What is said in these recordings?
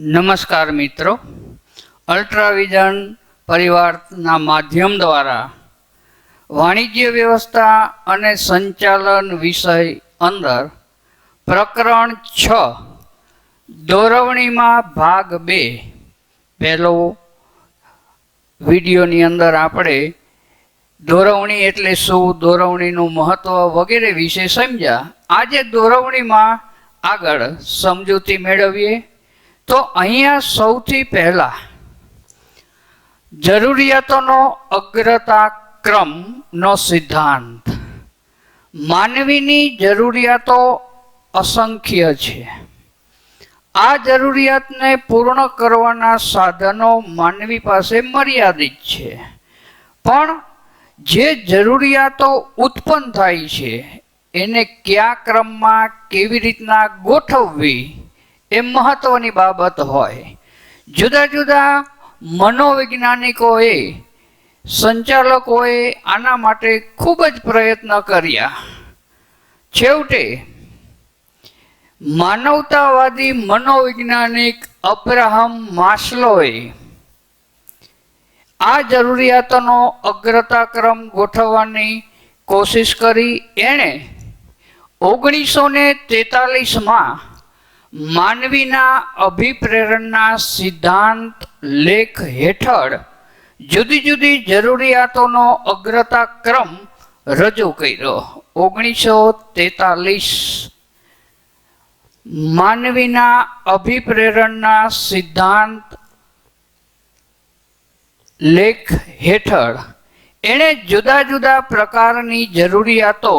નમસ્કાર મિત્રો, અલ્ટ્રાવિઝન પરિવારના માધ્યમ દ્વારા વાણિજ્ય વ્યવસ્થા અને સંચાલન વિષય અંદર પ્રકરણ 6 દોરવણીમાં ભાગ 2 પહેલો વિડીયોની અંદર આપણે દોરવણી એટલે શું, દોરવણીનું મહત્વ વગેરે વિશે સમજ્યા. આજે દોરવણીમાં આગળ સમજૂતી મેળવીએ. તો અહીંયા સૌથી પહેલા જરૂરિયાતોનો અગ્રતા ક્રમનો સિદ્ધાંત. માનવીની જરૂરિયાતો અસંખ્ય છે. આ જરૂરિયાતને પૂર્ણ કરવાના સાધનો માનવી પાસે મર્યાદિત છે, પણ જે જરૂરિયાતો ઉત્પન્ન થાય છે એને કયા ક્રમમાં કેવી રીતના ગોઠવવી એ મહત્વની બાબત હોય. જુદા જુદા મનોવૈજ્ઞાનિકોએ, સંચાલકોએ આના માટે ખૂબ જ પ્રયત્ન કર્યા. છેવટે માનવતાવાદી મનોવૈજ્ઞાનિક અબ્રાહમ માસ્લોએ આ જરૂરિયાતોનો અગ્રતાક્રમ ગોઠવવાની કોશિશ કરી. એણે 1943માં માનવીના અભિપ્રેરણના સિદ્ધાંત લેખ હેઠળ જુદી જુદી જરૂરિયાતોનો અગ્રતાક્રમ રજૂ કર્યો. 1943 માનવીના અભિપ્રેરણના સિદ્ધાંત લેખ હેઠળ એણે જુદા જુદા પ્રકારની જરૂરિયાતો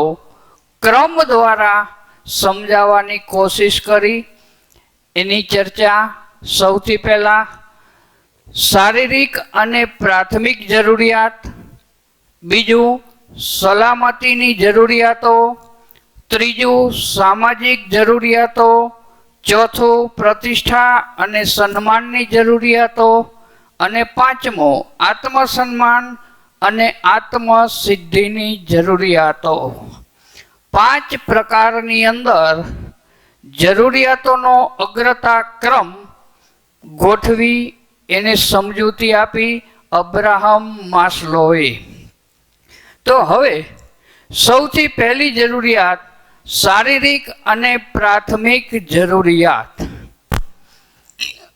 ક્રમ દ્વારા સમજાવવાની કોશિશ કરી. એની ચર્ચા સૌથી પહેલા શારીરિક અને પ્રાથમિક જરૂરિયાત, બીજું સલામતીની જરૂરિયાતો, ત્રીજું સામાજિક જરૂરિયાતો, ચોથું પ્રતિષ્ઠા અને સન્માનની જરૂરિયાતો, અને પાંચમો આત્મસન્માન અને આત્મસિદ્ધિની જરૂરિયાતો. 5 પ્રકારની અંદર જરૂરિયાતોનો અગ્રતાક્રમ ગોઠવી એને સમજૂતી આપી અબ્રાહમ માસ્લોએ. તો હવે સૌથી પહેલી જરૂરિયાત શારીરિક અને પ્રાથમિક જરૂરિયાત.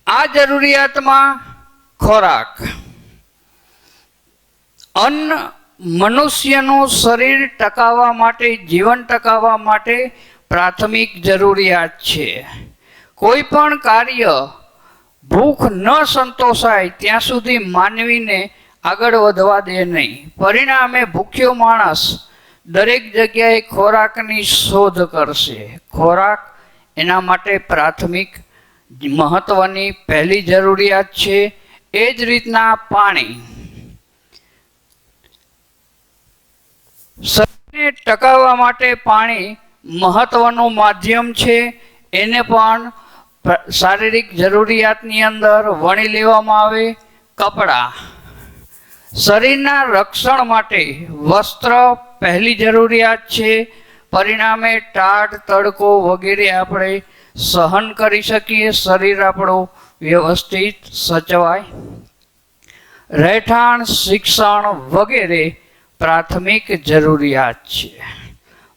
આ જરૂરિયાતમાં ખોરાક. અન્ન મનુષ્યનું શરીર ટકાવવા માટે, જીવન ટકાવવા માટે પ્રાથમિક જરૂરિયાત છે. કોઈ પણ કાર્ય ભૂખ ન સંતોષાય ત્યાં સુધી માનવીને આગળ વધવા દે નહીં. પરિણામે ભૂખ્યો માણસ દરેક જગ્યાએ ખોરાકની શોધ કરશે. ખોરાક એના માટે પ્રાથમિક મહત્વની પહેલી જરૂરિયાત છે. એ જ રીતના પાણી. શરીરને ટકાવવા માટે પાણી મહત્વનું માધ્યમ છે. એને પણ શારીરિક જરૂરિયાતની અંદર વણી લેવામાં આવે. કપડાં. શરીરના રક્ષણ માટે વસ્ત્ર પહેલી જરૂરિયાત છે. પરિણામે ટાઢ, તડકો વગેરે આપણે સહન કરી શકીએ, શરીર આપણું વ્યવસ્થિત સચવાય. રહેઠાણ, શિક્ષણ વગેરે પ્રાથમિક જરૂરિયાત છે.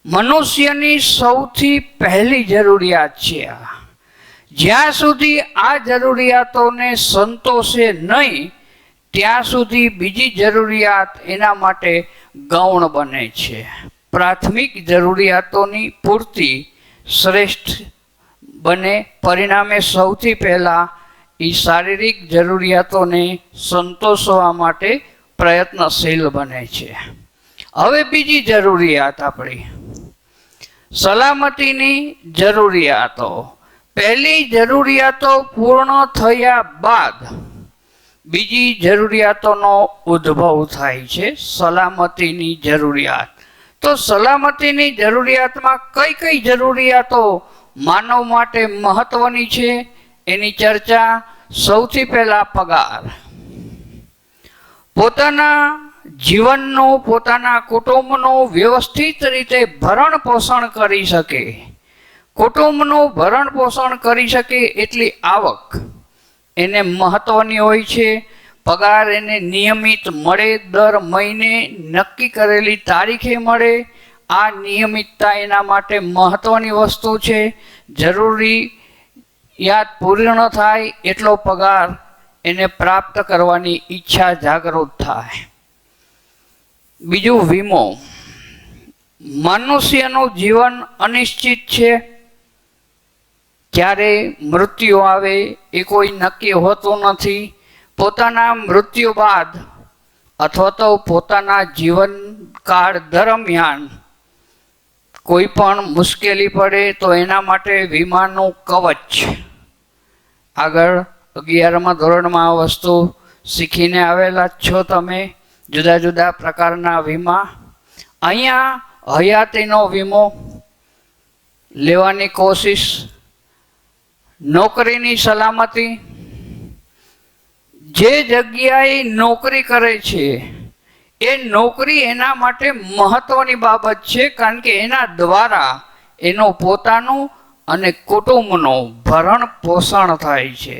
મનુષ્યની સૌથી પહેલી જરૂરિયાત છે. જ્યાં સુધી આ જરૂરિયાતોને સંતોષે નહીં ત્યાં સુધી બીજી જરૂરિયાત એના માટે ગૌણ બને છે. પ્રાથમિક જરૂરિયાતોની પૂર્તિ શ્રેષ્ઠ બને. પરિણામે સૌથી પહેલા એ શારીરિક જરૂરિયાતોને સંતોષવા માટે પ્રયત્નશીલ બને છે. હવે બીજી જરૂરિયાત આપણી સલામતીની જરૂરિયાતો. પહેલી જરૂરિયાતો પૂર્ણ થયા બાદ બીજી જરૂરિયાતોનો ઉદ્ભવ થાય છે, સલામતીની જરૂરિયાત. તો સલામતીની જરૂરિયાતમાં કઈ કઈ જરૂરિયાતો માનવ માટે મહત્વની છે એની ચર્ચા. સૌથી પહેલા પગાર. પોતાના જીવનનું, પોતાના કુટુંબનું વ્યવસ્થિત રીતે ભરણ પોષણ કરી શકે, કુટુંબનું ભરણ પોષણ કરી શકે એટલી આવક એને મહત્વની હોય છે. પગાર એને નિયમિત મળે, દર મહિને નક્કી કરેલી તારીખે મળે. આ નિયમિતતા એના માટે મહત્વની વસ્તુ છે. જરૂરિયાત પૂર્ણ થાય એટલો પગાર એને પ્રાપ્ત કરવાની ઈચ્છા જાગૃત થાય. બીજું, વીમો. મનુષ્યનું જીવન અનિશ્ચિત છે. ક્યારે મૃત્યુ આવે એ કોઈ નક્કી હોતું નથી. પોતાના મૃત્યુ બાદ અથવા તો પોતાના જીવનકાળ દરમિયાન કોઈ પણ મુશ્કેલી પડે તો એના માટે વીમાનું કવચ. આગળ 11મા ધોરણમાં આ વસ્તુ શીખીને આવેલા છો તમે, જુદા જુદા પ્રકારના વીમા. અહીંયા હયાતીનો વીમો લેવાની કોશિશ, નોકરીની સલામતી. જે જગ્યાએ નોકરી કરે છે એ નોકરી એના માટે મહત્વની બાબત છે, કારણ કે એના દ્વારા એનો પોતાનું અને કુટુંબનું ભરણ પોષણ થાય છે.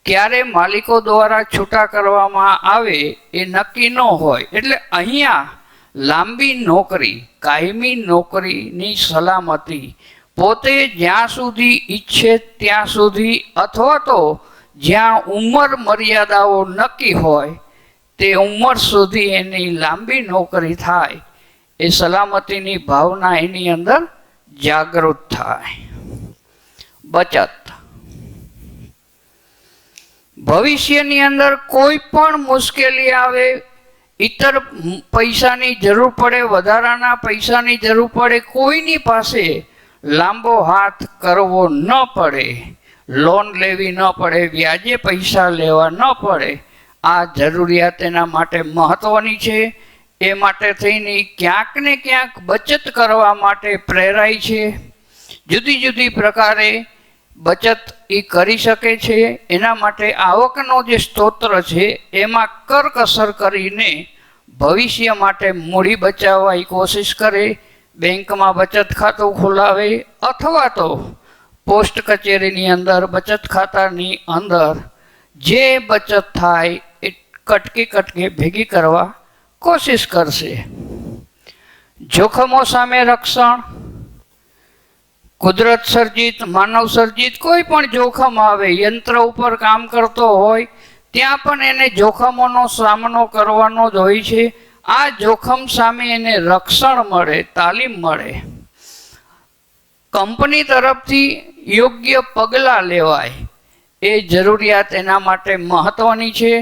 ક્યારે માલિકો દ્વારા છૂટા કરવામાં આવે એ નક્કી ન હોય. એટલે અહીંયા લાંબી નોકરી, કાયમી નોકરીની સલામતી પોતે જ્યાં સુધી ઈચ્છે ત્યાં સુધી અથવા તો જ્યાં ઉંમર મર્યાદાઓ નક્કી હોય તે ઉંમર સુધી એની લાંબી નોકરી થાય, એ સલામતીની ભાવના એની અંદર જાગૃત થાય. બચત. ભવિષ્યની અંદર કોઈ પણ મુશ્કેલી આવે, ઇતર પૈસાની જરૂર પડે, વધારાના પૈસાની જરૂર પડે, કોઈની પાસે લાંબો હાથ કરવો ન પડે, લોન લેવી ન પડે, વ્યાજે પૈસા લેવા ન પડે. આ જરૂરિયાત એના માટે મહત્વની છે. એ માટે થઈને ક્યાંક ને ક્યાંક બચત કરવા માટે પ્રેરાય છે. જુદી જુદી પ્રકારે બચત એ કરી શકે છે. એના માટે આવકનો જે સ્ત્રોત છે એમાં કરકસર કરીને ભવિષ્ય માટે મૂડી બચાવવાની કોશિશ કરે. બેંકમાં બચત ખાતું ખોલાવે અથવા તો પોસ્ટ કચેરીની અંદર બચત ખાતાની અંદર જે બચત થાય એ કટકે કટકે ભેગી કરવા કોશિશ કરશે. જોખમો સામે રક્ષણ. કુદરત સર્જિત, માનવ સર્જિત કોઈ પણ જોખમ આવે, યંત્ર ઉપર કામ કરતો હોય ત્યાં પણ એને જોખમોનો સામનો કરવાનો જ હોય છે. આ જોખમ સામે એને રક્ષણ મળે, તાલીમ મળે. કંપની તરફથી યોગ્ય પગલાં લેવાય એ જરૂરિયાત એના માટે મહત્વની છે.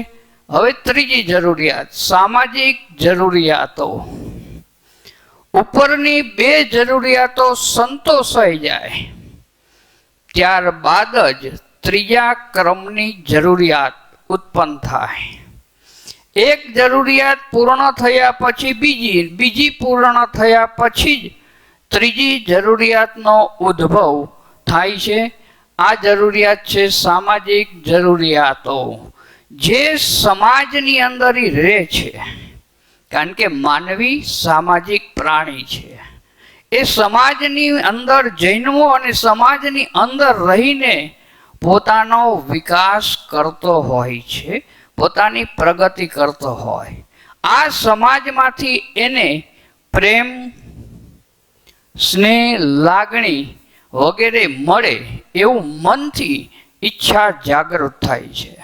હવે ત્રીજી જરૂરિયાત, સામાજિક જરૂરિયાતો. ઉપરની બે જરૂરિયાતો સંતોષાઈ જાય ત્યારબાદ જ ત્રીજા ક્રમની જરૂરિયાત ઉત્પન્ન થાય. એક જરૂરિયાત પૂર્ણ થયા પછી બીજી પૂર્ણ થયા પછી જ ત્રીજી જરૂરિયાતનો ઉદ્ભવ થાય છે. આ જરૂરિયાત છે સામાજિક જરૂરિયાતો, જે સમાજની અંદર રહે છે. કારણ કે માનવી સામાજિક પ્રાણી છે. એ સમાજની અંદર જન્મો અને સમાજની અંદર રહીને પોતાનો વિકાસ કરતો હોય છે, પોતાની પ્રગતિ કરતો હોય. આ સમાજમાંથી એને પ્રેમ, સ્નેહ, લાગણી વગેરે મળે એવું મનથી ઈચ્છા જાગૃત થાય છે.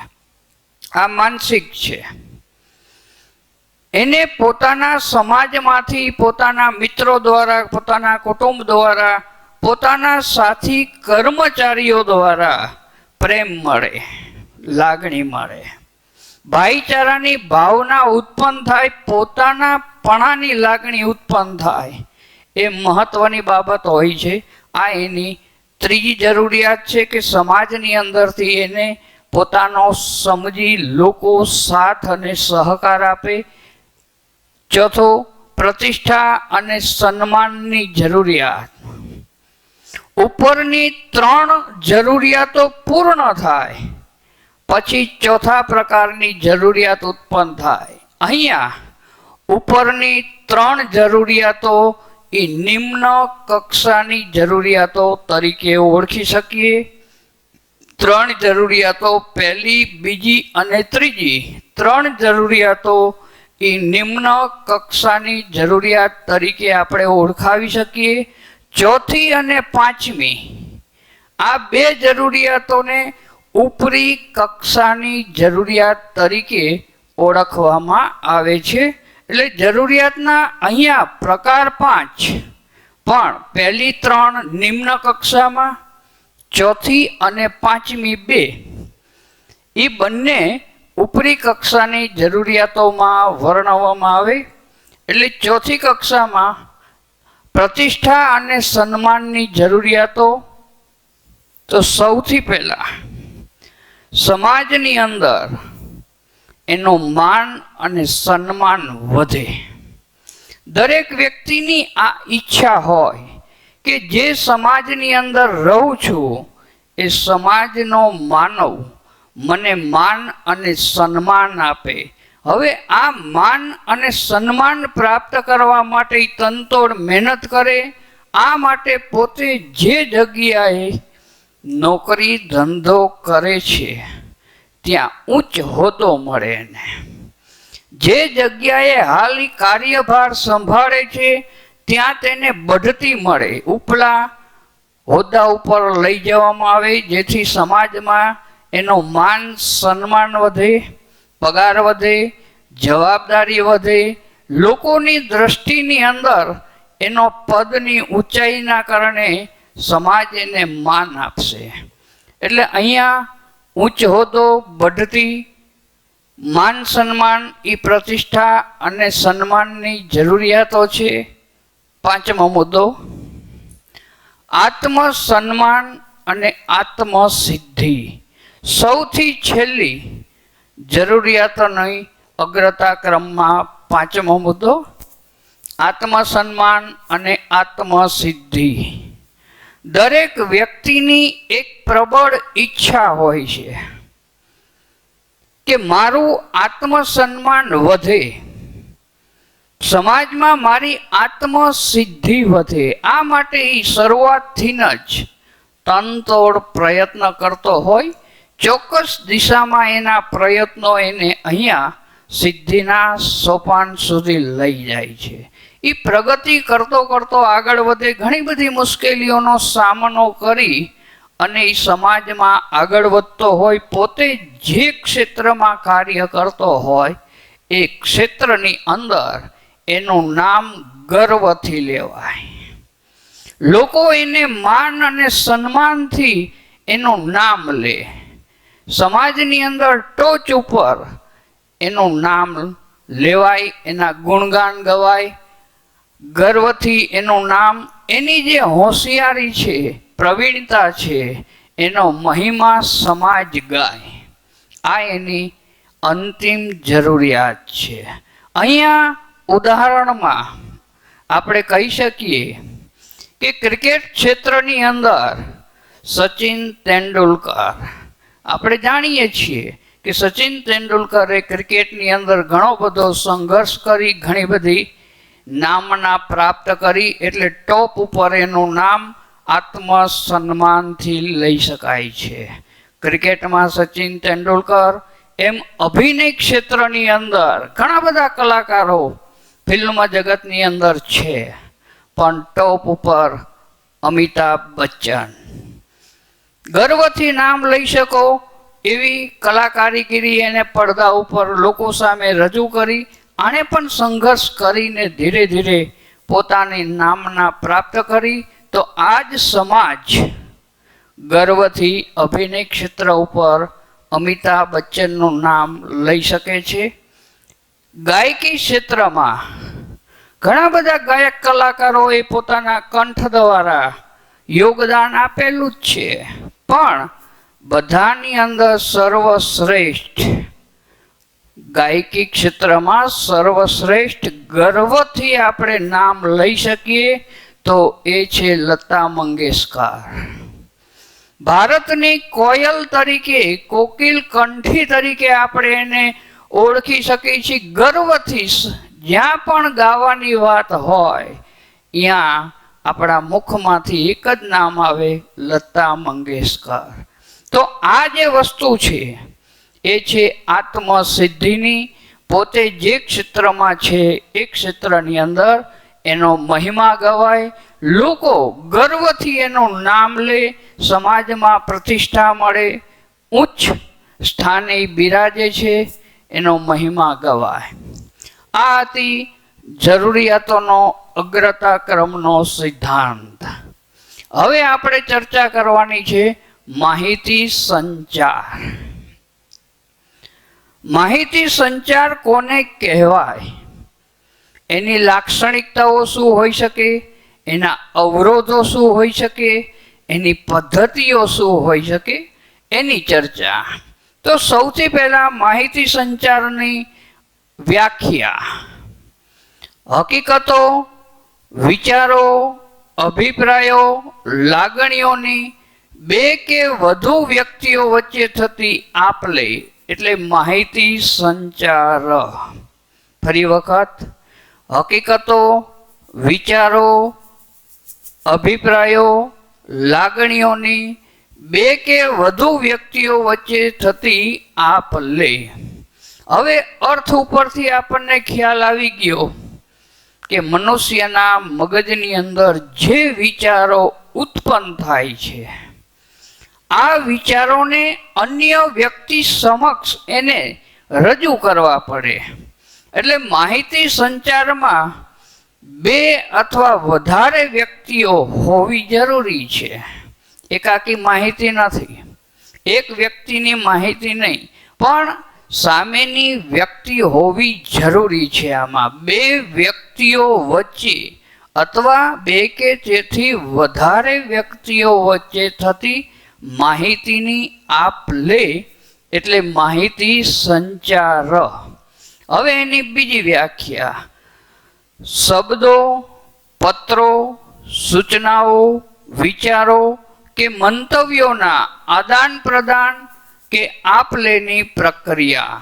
આ માનસિક છે. એને પોતાના સમાજમાંથી, પોતાના મિત્રો દ્વારા, પોતાના કુટુંબ દ્વારા, પોતાના સાથી કર્મચારીઓ દ્વારા પ્રેમ મળે, લાગણી મળે, ભાઈચારાની ભાવના ઉત્પન્ન થાય, પોતાના પણાની લાગણી ઉત્પન્ન થાય. એ મહત્વની બાબત હોય છે. આ એની ત્રીજી જરૂરિયાત છે કે સમાજની અંદરથી એને પોતાનો સમજી લોકો સાથ અને સહકાર આપે. ચોથું, પ્રતિષ્ઠા અને સન્માનની જરૂરિયાત. ઉપરની ત્રણ જરૂરિયાતો પૂર્ણ થાય પછી ચોથા પ્રકારની જરૂરિયાત ઉત્પન્ન થાય. અહીંયા ઉપરની ત્રણ જરૂરિયાતો એ નિમ્ન કક્ષાની જરૂરિયાતો તરીકે ઓળખી શકીએ. ત્રણ જરૂરિયાતો, પહેલી, બીજી અને ત્રીજી ત્રણ જરૂરિયાતો એ નિમ્ન કક્ષાની જરૂરિયાત તરીકે આપણે ઓળખાવી શકીએ. ચોથી અને પાંચમી આ બે જરૂરિયાતોને ઉપરી કક્ષાની જરૂરિયાત તરીકે ઓળખવામાં આવે છે. એટલે જરૂરિયાતના અહીંયા પ્રકાર 5, પણ પહેલી 3 નિમ્ન કક્ષામાં, ચોથી અને પાંચમી 2 એ બંને ઉપરી કક્ષાની જરૂરિયાતોમાં વર્ણવવામાં આવે. એટલે ચોથી કક્ષામાં પ્રતિષ્ઠા અને સન્માનની જરૂરિયાતો. તો સૌથી પહેલા સમાજની અંદર એનું માન અને સન્માન વધે. દરેક વ્યક્તિની આ ઈચ્છા હોય કે જે સમાજની અંદર રહું છું એ સમાજનો માનવ મને માન અને સન્માન આપે. હવે આ માન અને સન્માન પ્રાપ્ત કરવા માટે તનતોડ મહેનત કરે. આ માટે પોતે જે જગ્યાએ નોકરી ધંધો કરે છે ત્યાં ઉચ્ચ હોદ્દો મળે ને જે જગ્યાએ હાલ કાર્યભાર સંભાળે છે ત્યાં તેને બઢતી મળે, ઉપલા હોદ્દા ઉપર લઈ જવામાં આવે, જેથી સમાજમાં એનો માન સન્માન વધે, પગાર વધે, જવાબદારી વધે. લોકોની દ્રષ્ટિની અંદર એનો પદની ઊંચાઈના કારણે સમાજ એને માન આપશે. એટલે અહીંયા ઉચ્ચ હોદ્દો, બઢતી, માન સન્માન એ પ્રતિષ્ઠા અને સન્માનની જરૂરિયાતો છે. પાંચમો મુદ્દો આત્મસન્માન અને આત્મસિદ્ધિ. સૌથી છેલ્લી જરૂરિયાતોની અગ્રતા ક્રમમાં પાંચમો મુદ્દો આત્મસન્માન અને આત્મસિદ્ધિ. દરેક વ્યક્તિની એક પ્રબળ ઈચ્છા હોય છે કે મારું આત્મસન્માન વધે, સમાજમાં મારી આત્મસિદ્ધિ વધે. આ માટે એ શરૂઆતથી જ તનતોડ પ્રયત્ન કરતો હોય. ચોક્કસ દિશામાં એના પ્રયત્નો એને અહીંયા સિદ્ધિના સોપાન સુધી લઈ જાય છે. એ પ્રગતિ કરતો કરતો આગળ વધે. ઘણી બધી મુશ્કેલીઓનો સામનો કરી અને એ સમાજમાં આગળ વધતો હોય. પોતે જે ક્ષેત્રમાં કાર્ય કરતો હોય એ ક્ષેત્રની અંદર એનું નામ ગર્વથી લેવાય. લોકો એને માન અને સન્માનથી એનું નામ લે. સમાજની અંદર ટોચ ઉપર એનું નામ લેવાય, એના ગુણગાન ગવાય, ગર્વથી એનું નામ, એની જે હોશિયારી છે, પ્રવીણતા છે, એનો મહિમા સમાજ ગાય. આ એની અંતિમ જરૂરિયાત છે. અહીંયા ઉદાહરણમાં આપણે કહી શકીએ કે ક્રિકેટ ક્ષેત્રની અંદર સચિન તેંડુલકર, આપણે જાણીએ છીએ કે સચિન તેંડુલકરે ક્રિકેટની અંદર ઘણો બધો સંઘર્ષ કરી, ઘણી બધી નામના પ્રાપ્ત કરી. એટલે ટોપ ઉપર એનું નામ આત્મસન્માનથી લઈ શકાય છે. ક્રિકેટમાં સચિન તેંડુલકર, એમ અભિનય ક્ષેત્રની અંદર ઘણા બધા કલાકારો ફિલ્મ જગતની અંદર છે, પણ ટોપ ઉપર અમિતાભ બચ્ચન. ગર્વથી નામ લઈ શકો એવી કલાકારીગીરી એને પડદા ઉપર લોકો સામે રજૂ કરી. આણે પણ સંઘર્ષ કરીને ધીરે ધીરે પોતાની નામના પ્રાપ્ત કરી. તો આ જ સમાજ ગર્વથી અભિનય ક્ષેત્ર ઉપર અમિતાભ બચ્ચનનું નામ લઈ શકે છે. ગાયકી ક્ષેત્રમાં ઘણા બધા ગાયક કલાકારોએ પોતાના કંઠ દ્વારા યોગદાન આપેલું જ છે, પણ બધાની અંદર સર્વશ્રેષ્ઠ, ગાયકી ક્ષેત્રમાં સર્વશ્રેષ્ઠ ગર્વથી આપણે નામ લઈ શકીએ તો એ છે લતા મંગેશકર. ભારતની કોયલ તરીકે, કોકિલ કંઠી તરીકે આપણે એને ઓળખી શકીએ છીએ ગર્વથી. જ્યાં પણ ગાવાની વાત હોય ત્યાં આપણા મુખમાંથી એક જ નામ આવે, લતા મંગેશકર. તો આ જે વસ્તુ છે એ છે આત્મસિદ્ધિની. પોતે જે ક્ષેત્રમાં છે એ ક્ષેત્રની અંદર એનો મહિમા ગવાય, લોકો ગર્વથી એનું નામ લે, સમાજમાં પ્રતિષ્ઠા મળે, ઉચ્ચ સ્થાને બિરાજે છે, એનો મહિમા ગવાય. આ હતી જરૂરિયાતોનો અગ્રતા ક્રમનો સિદ્ધાંત. હવે આપણે ચર્ચા કરવાની છે માહિતી સંચાર. માહિતી સંચાર કોને કહેવાય? એની લાક્ષણિકતાઓ શું હોઈ શકે? એના અવરોધો શું હોઈ શકે? એની પદ્ધતિઓ શું હોઈ શકે? એની ચર્ચા. તો સૌથી પહેલા માહિતી સંચારની વ્યાખ્યા. હકીકતો, વિચારો, અભિપ્રાયો, લાગણીઓની બે કે વધુ વ્યક્તિઓ વચ્ચે થતી આપ-લે એટલે માહિતી સંચાર. ફરી વખત, હકીકતો, વિચારો, અભિપ્રાયો, લાગણીઓની બે કે વધુ વ્યક્તિઓ વચ્ચે થતી આપ-લે. હવે અર્થ ઉપરથી આપણને ખ્યાલ આવી ગયો કે મનુષ્યના મગજની અંદર જે વિચારો ઉત્પન્ન થાય છે, આ વિચારોને અન્ય વ્યક્તિ સમક્ષ એને રજૂ કરવા પડે. એટલે માહિતી સંચારમાં બે અથવા વધારે વ્યક્તિઓ હોવી જરૂરી છે. એકાકી માહિતી નથી, એક વ્યક્તિની માહિતી નહીં, પણ સામેની વ્યક્તિ હોવી જરૂરી છે. આમાં બે વ્યક્તિઓ વચ્ચે અથવા બે કે તેથી વધારે વ્યક્તિઓ વચ્ચે થતી માહિતીની આપ-લે એટલે માહિતી સંચાર. હવે એની બીજી વ્યાખ્યા. શબ્દો, પત્રો, સૂચનાઓ, વિચારો કે મંતવ્યોના આદાન પ્રદાન કે આપ-લેની પ્રક્રિયા.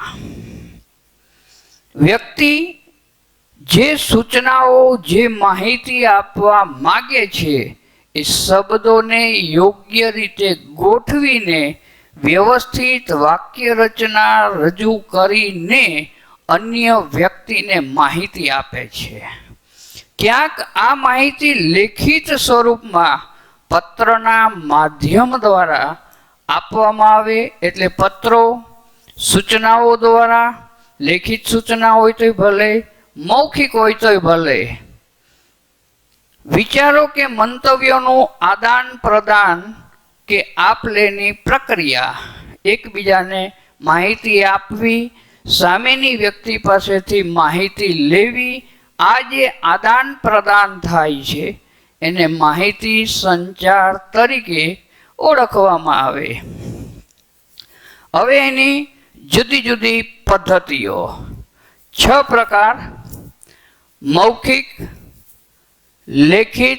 વ્યક્તિ જે સૂચનાઓ, જે માહિતી આપવા માગે છે એ શબ્દોને યોગ્ય રીતે ગોઠવીને વ્યવસ્થિત વાક્ય રચના રજૂ કરીને અન્ય વ્યક્તિને માહિતી આપે છે. ક્યાંક આ માહિતી લેખિત સ્વરૂપમાં પત્રના માધ્યમ દ્વારા આપવામાં આવે એટલે પત્રો, સૂચનાઓ દ્વારા, લેખિત સૂચના હોય તોય ભલે, મૌખિક હોય તોય ભલે, વિચારો કે મંતવ્યોનું આદાન પ્રદાન કે આપ-લેની પ્રક્રિયા. એકબીજાને માહિતી આપવી, સામેની વ્યક્તિ પાસેથી માહિતી લેવી, આ જે આદાન પ્રદાન થાય છે એને માહિતી સંચાર તરીકે ઓળખવામાં આવે. હવે એની જુદી જુદી પદ્ધતિઓ. 6 પ્રકાર: મૌખિક, લેખિત,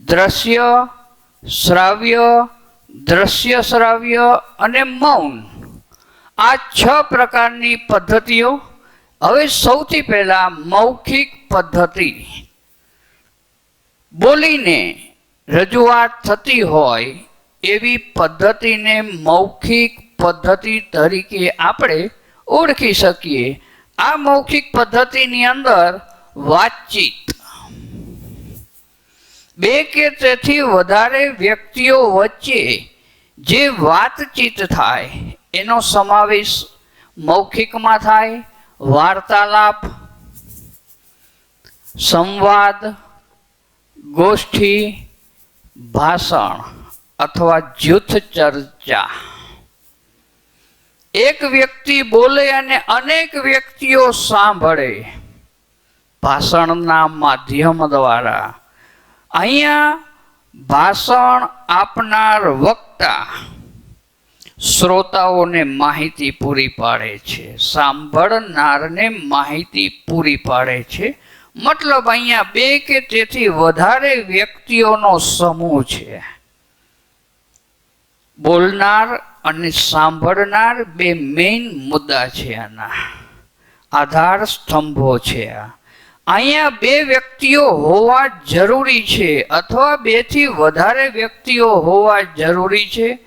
દ્રશ્ય, શ્રાવ્ય, દ્રશ્ય શ્રાવ્ય અને મૌન. આ 6 પ્રકારની પદ્ધતિઓ. હવે સૌથી પહેલા મૌખિક પદ્ધતિ. બોલીને રજૂઆત થતી હોય એવી પદ્ધતિને મૌખિક પદ્ધતિ તરીકે આપણે ઓળખી શકીએ. આ મૌખિક પદ્ધતિની અંદર વાતચીત, બે કે તેથી વધારે વ્યક્તિઓ વચ્ચે જે વાતચીત થાય એનો સમાવેશ મૌખિકમાં થાય. વાર્તાલાપ, સંવાદ, ગોષ્ઠી, ભાષણ અથવા જૂથ ચર્ચા. એક વ્યક્તિ બોલે અને અનેક વ્યક્તિઓ સાંભળે ભાષણના માધ્યમ દ્વારા. અહીંયા ભાષણ આપનાર વક્તા શ્રોતાઓને માહિતી પૂરી પાડે છે, સાંભળનારને માહિતી પૂરી પાડે છે. મતલબ અહીંયા બે કે તેથી વધારે વ્યક્તિઓનો સમૂહ છે. બોલનાર અને સાંભળનાર બે મેઇન મુદ્દા છે, આના આધાર સ્તંભો છે. અહીંયા બે વ્યક્તિઓ હોવા જરૂરી છે અથવા 2 થી વધારે વ્યક્તિઓ હોવા જરૂરી છે.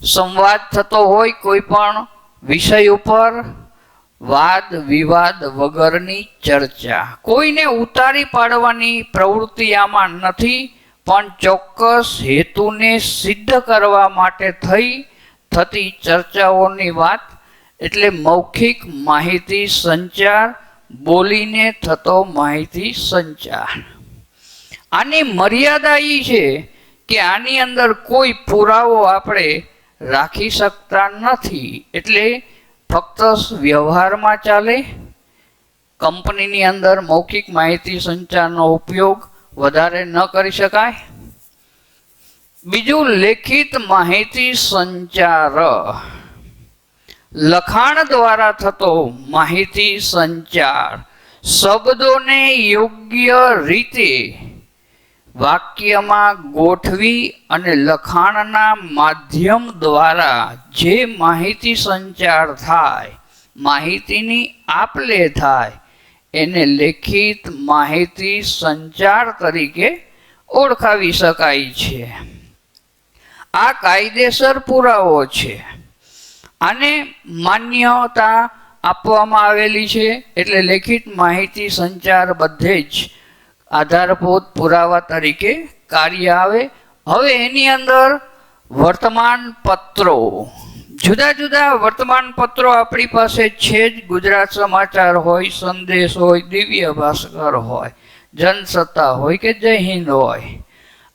સંવાદ થતો હોય કોઈ પણ વિષય ઉપર, વાદ વિવાદ વગરની ચર્ચા. કોઈને ઉતારી પાડવાની પ્રવૃત્તિ આમાં નથી, પણ ચોક્કસ હેતુને સિદ્ધ કરવા માટે થતી ચર્ચાઓની વાત એટલે મૌખિક માહિતી સંચાર, બોલીને થતો માહિતી સંચાર. આની મર્યાદા એ છે કે આની અંદર કોઈ પુરાવો આપણે રાખી શકતા નથી, એટલે ફક્ત વ્યવહારમાં ચાલે. કંપનીની અંદર મૌખિક માહિતી સંચારનો ઉપયોગ વધારે ન કરી શકાય. બીજું, લેખિત માહિતી સંચાર, લખાણ દ્વારા થતો માહિતી સંચાર. શબ્દોને યોગ્ય રીતે વાક્યમાં ગોઠવી અને લખાણના માધ્યમ દ્વારા જે માહિતી સંચાર થાય, માહિતીની આપ-લે થાય, એને લેખિત માહિતી સંચાર તરીકે ઓળખાવી શકાય છે. આ કાયદેસર પુરાવો છે. આને માન્યતા આપવામાં આવેલી છે, એટલે લેખિત માહિતી સંચાર બધે જ આધારભૂત પુરાવા તરીકે કાર્ય આવે. હવે એની અંદર વર્તમાન પત્રો, જુદા જુદા વર્તમાન પત્રો આપણી પાસે છે જ. ગુજરાત સમાચાર હોય, સંદેશ હોય, દિવ્ય ભાસ્કર હોય, જનસત્તા હોય કે જય હિન્દ હોય.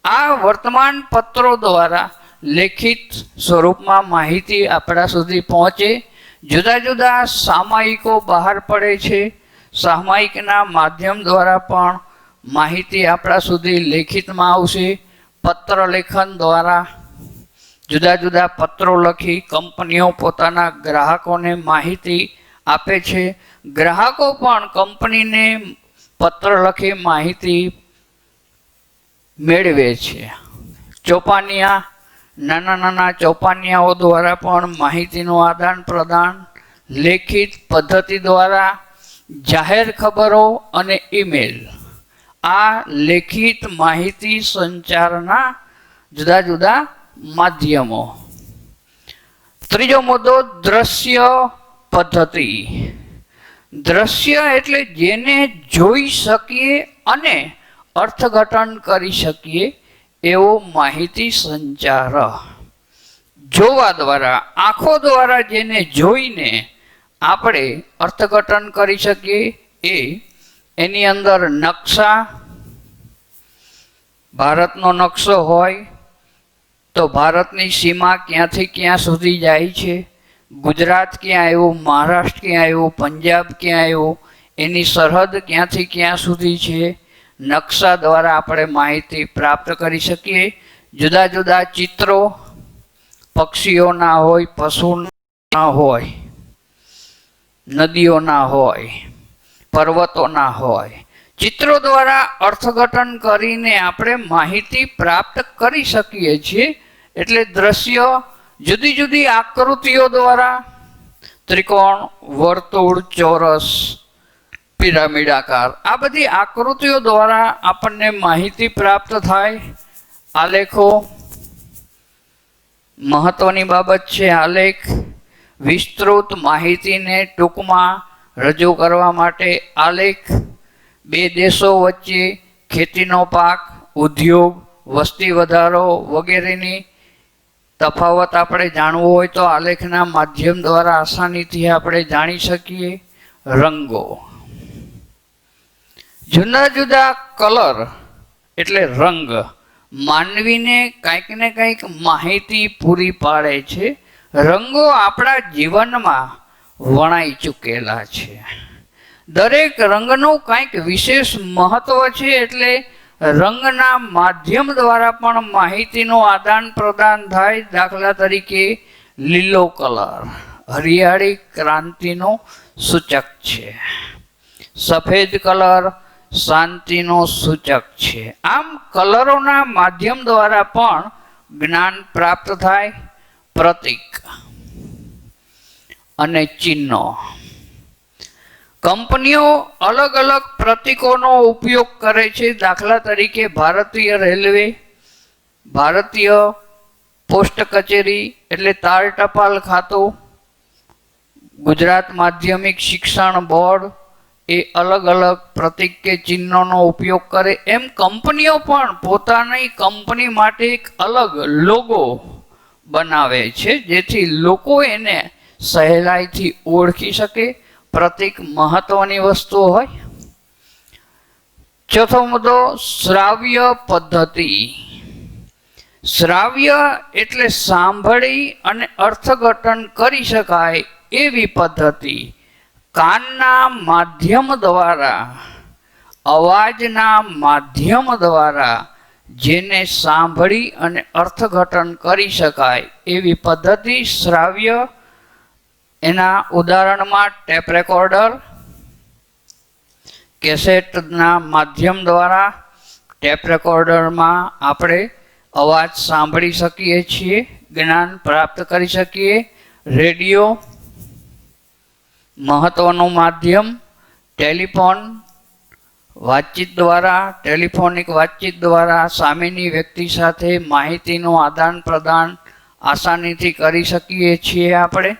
આ વર્તમાન પત્રો દ્વારા લેખિત સ્વરૂપમાં માહિતી આપણા સુધી પહોંચે. જુદા જુદા સામાયિકો બહાર પડે છે, સામાયિકના માધ્યમ દ્વારા પણ માહિતી આપણા સુધી લેખિતમાં આવશે. પત્ર લેખન દ્વારા જુદા જુદા પત્રો લખી કંપનીઓ પોતાના ગ્રાહકોને માહિતી આપે છે. ગ્રાહકો પણ કંપનીને પત્ર લખી માહિતી મેળવે છે. ચોપાનિયા, નાના નાના ચોપાનિયાઓ દ્વારા પણ માહિતીનું આદાન પ્રદાન લેખિત પદ્ધતિ દ્વારા. જાહેર ખબરો અને ઈમેલ, આ લેખિત માહિતી સંચારના જુદા જુદા માધ્યમો. ત્રીજો મુદ્દો, દ્રશ્ય પદ્ધતિ. દ્રશ્ય એટલે જેને જોઈ શકીએ અને અર્થઘટન કરી શકીએ એવો માહિતી સંચાર. જોવા દ્વારા, આંખો દ્વારા જેને જોઈને આપણે અર્થઘટન કરી શકીએ એની અંદર નકશા, ભારતનો નકશો હોય તો ભારતની સીમા ક્યાંથી ક્યાં સુધી જાય છે, ગુજરાત ક્યાં આવ્યું, મહારાષ્ટ્ર ક્યાં આવ્યું, પંજાબ ક્યાં આવ્યું, એની સરહદ ક્યાંથી ક્યાં સુધી છે. નકશા દ્વારા આપણે માહિતી પ્રાપ્ત કરી શકીએ. જુદા જુદા ચિત્રો, પક્ષીઓના હોય, પશુના હોય, નદીઓના હોય, પર્વતોના હોય, ચિત્રો દ્વારા અર્થઘટન કરીને આપણે માહિતી પ્રાપ્ત કરી શકીએ છીએ. એટલે દ્રશ્ય જુદી જુદી આકૃતિઓ દ્વારા, ત્રિકોણ, વર્તુળ, ચોરસ, પિરામિડ આકાર, આ બધી આકૃતિઓ દ્વારા આપણને માહિતી પ્રાપ્ત થાય. આલેખો મહત્વની બાબત છે. આલેખ વિસ્તૃત માહિતીને ટૂંકમાં રજૂ કરવા માટે આલેખ. બે દેશો વચ્ચે ખેતીનો પાક, ઉદ્યોગ, વસ્તી વધારો વગેરેની તફાવત આપણે જાણવું હોય તો આલેખના માધ્યમ દ્વારા આસાનીથી આપણે જાણી શકીએ. રંગો, જુદા જુદા કલર એટલે રંગ માનવીને કંઈક ને કંઈક માહિતી પૂરી પાડે છે. રંગો આપણા જીવનમાં વણાઈ ચૂકેલા છે. દરેક રંગનું કંઈક વિશેષ મહત્વ છે. એટલે રંગના માધ્યમ દ્વારા પણ માહિતીનું આદાન પ્રદાન થાય. દાખલા તરીકે લીલો કલર હરિયાળી ક્રાંતિનો સૂચક છે. સફેદ કલર શાંતિનો સૂચક છે. આમ કલરોના માધ્યમ દ્વારા પણ જ્ઞાન પ્રાપ્ત થાય. પ્રતીક અને ચિહ્નો, કંપનીઓ અલગ અલગ પ્રતીકોનો ઉપયોગ કરે છે. દાખલા તરીકે ભારતીય રેલવે ભારતીય પોસ્ટ કચેરી એટલે તાર ટપાલ ખાતું, ગુજરાત માધ્યમિક શિક્ષણ બોર્ડ એ અલગ અલગ પ્રતીક કે ચિહ્નોનો ઉપયોગ કરે, એમ કંપનીઓ પણ પોતાની કંપની માટે એક અલગ લોગો બનાવે છે, જેથી લોકો એને સહેલાઈથી ઓળખી શકે. પ્રતીક મહત્વની વસ્તુ હોય. ચોથો મુદ્દો શ્રાવ્ય પદ્ધતિ. શ્રાવ્ય એટલે સાંભળી અને અર્થઘટન કરી શકાય એવી પદ્ધતિ. કાનના માધ્યમ દ્વારા, અવાજના માધ્યમ દ્વારા જેને સાંભળી અને અર્થઘટન કરી શકાય એવી પદ્ધતિ શ્રાવ્ય. એના ઉદાહરણમાં ટેપ રેકોર્ડર, કેસેટના માધ્યમ દ્વારા ટેપ રેકોર્ડરમાં આપણે અવાજ સાંભળી શકીએ છીએ, જ્ઞાન પ્રાપ્ત કરી શકીએ. રેડિયો મહત્વનું માધ્યમ. ટેલિફોન વાતચીત દ્વારા, ટેલિફોનિક વાતચીત દ્વારા સામેની વ્યક્તિ સાથે માહિતીનું આદાન પ્રદાન આસાનીથી કરી શકીએ છીએ આપણે.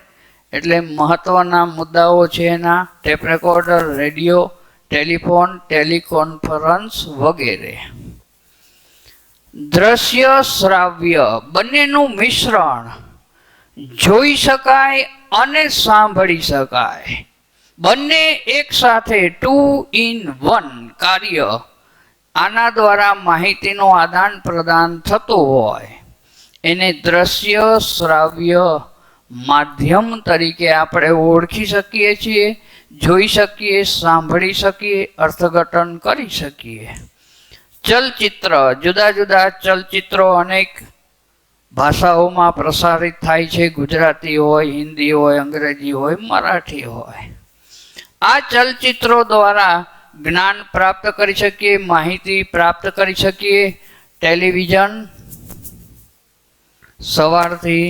એટલે મહત્વના મુદ્દાઓ છે એના ટેપ રેકોર્ડર, રેડિયો, ટેલિફોન, ટેલિકોન્ફરન્સ વગેરે. દ્રશ્ય શ્રાવ્ય બંનેનું મિશ્રણ. જોઈ શકાય અને સાંભળી શકાય, બંને એક સાથે 2 in 1 કાર્ય. આના દ્વારા માહિતીનું આદાન પ્રદાન થતું હોય એને દ્રશ્ય શ્રાવ્ય માધ્યમ તરીકે આપણે ઓળખી શકીએ છીએ. જોઈ શકીએ, સાંભળી શકીએ, અર્થઘટન કરી શકીએ. ચલચિત્ર. જુદા જુદા ચલચિત્રો અનેક ભાષાઓમાં પ્રસારિત થાય છે. ગુજરાતી હોય, હિન્દી હોય, અંગ્રેજી હોય, મરાઠી હોય. આ ચલચિત્રો દ્વારા જ્ઞાન પ્રાપ્ત કરી શકીએ, માહિતી પ્રાપ્ત કરી શકીએ. ટેલિવિઝન સવારથી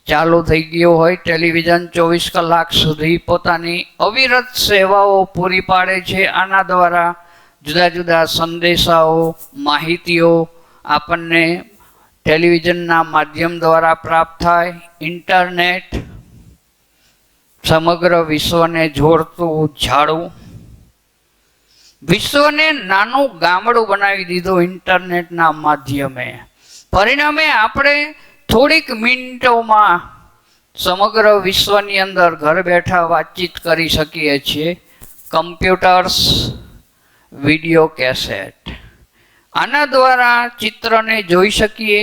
ચાલુ થઈ ગયો હોય, ટેલિવિઝન 24 કલાક સુધી પોતાની અવિરત સેવાઓ પૂરી પાડે છે. આના દ્વારા જુદા જુદા સંદેશાઓ, માહિતીઓ આપણને ટેલિવિઝનના માધ્યમ દ્વારા પ્રાપ્ત થાય. ઇન્ટરનેટ સમગ્ર વિશ્વને જોડતું જાળવું. વિશ્વને નાનું ગામડું બનાવી દીધું ઇન્ટરનેટના માધ્યમે. પરિણામે આપણે થોડીક મિનિટોમાં સમગ્ર વિશ્વની અંદર ઘર બેઠા વાતચીત કરી શકીએ છીએ. કમ્પ્યુટર્સ, વિડીયો કેસેટ, આના દ્વારા ચિત્રને જોઈ શકીએ,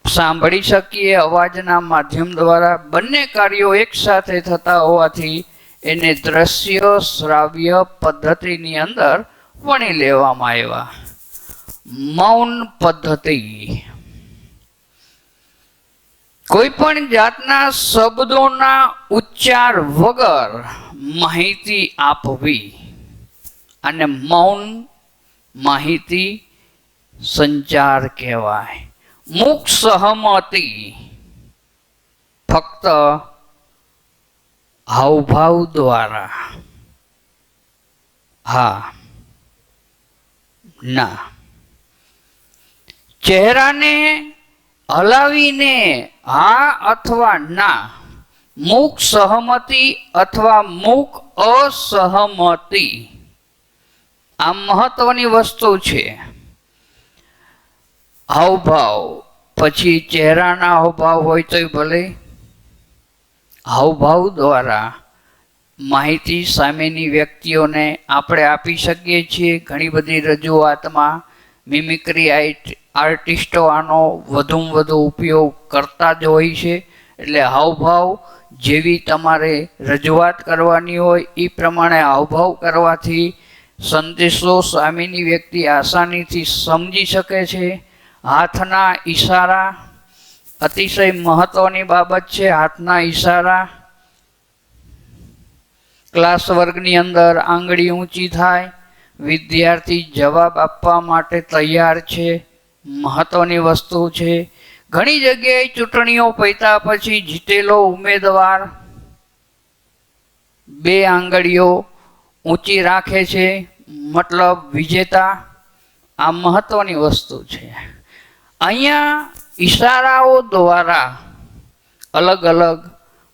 સાંભળી શકીએ. અવાજના માધ્યમ દ્વારા બંને કાર્યો એકસાથે થતા હોવાથી એને દ્રશ્ય શ્રાવ્ય પદ્ધતિની અંદર વણી લેવામાં આવ્યા. મૌન પદ્ધતિ. કોઈ પણ જાતના શબ્દોના ઉચ્ચાર વગર માહિતી આપવી અને મૌન માહિતી સંચાર કહેવાય. મુખ સહમતિ ફક્ત હાવભાવ દ્વારા, હા, ના. ચહેરાને હલાવીને હા અથવા ના. મુખ સહમતિ અથવા મુખ અસહમતિ. આ મહત્વની વસ્તુ છે. હાવભાવ પછી ચહેરાના હાવભાવ હોય તો ભલે, હાવભાવ દ્વારા માહિતી સામેની વ્યક્તિઓને આપણે આપી શકીએ છીએ. ઘણી બધી રજૂઆતમાં મિમિક્રી આર્ટિસ્ટો આનો વધુમાં વધુ ઉપયોગ કરતા જ હોય છે. એટલે હાવભાવ જેવી તમારે રજૂઆત કરવાની હોય એ પ્રમાણે હાવભાવ કરવાથી સંદેશો સામેની વ્યક્તિ આસાનીથી સમજી શકે છે. હાથના ઈશારા અતિશય મહત્વની બાબત છે. હાથના ઈશારા ક્લાસ વર્ગની અંદર આંગળી ઊંચી થાય, વિદ્યાર્થી જવાબ આપવા માટે તૈયાર છે, મહત્વની વસ્તુ છે. ઘણી જગ્યાએ ચૂંટણીઓ પત્યા પછી જીતેલો ઉમેદવાર 2 આંગળીઓ ઊંચી રાખે છે, મતલબ વિજેતા. આ મહત્વની વસ્તુ છે. અહીંયા ઈશારાઓ દ્વારા અલગ અલગ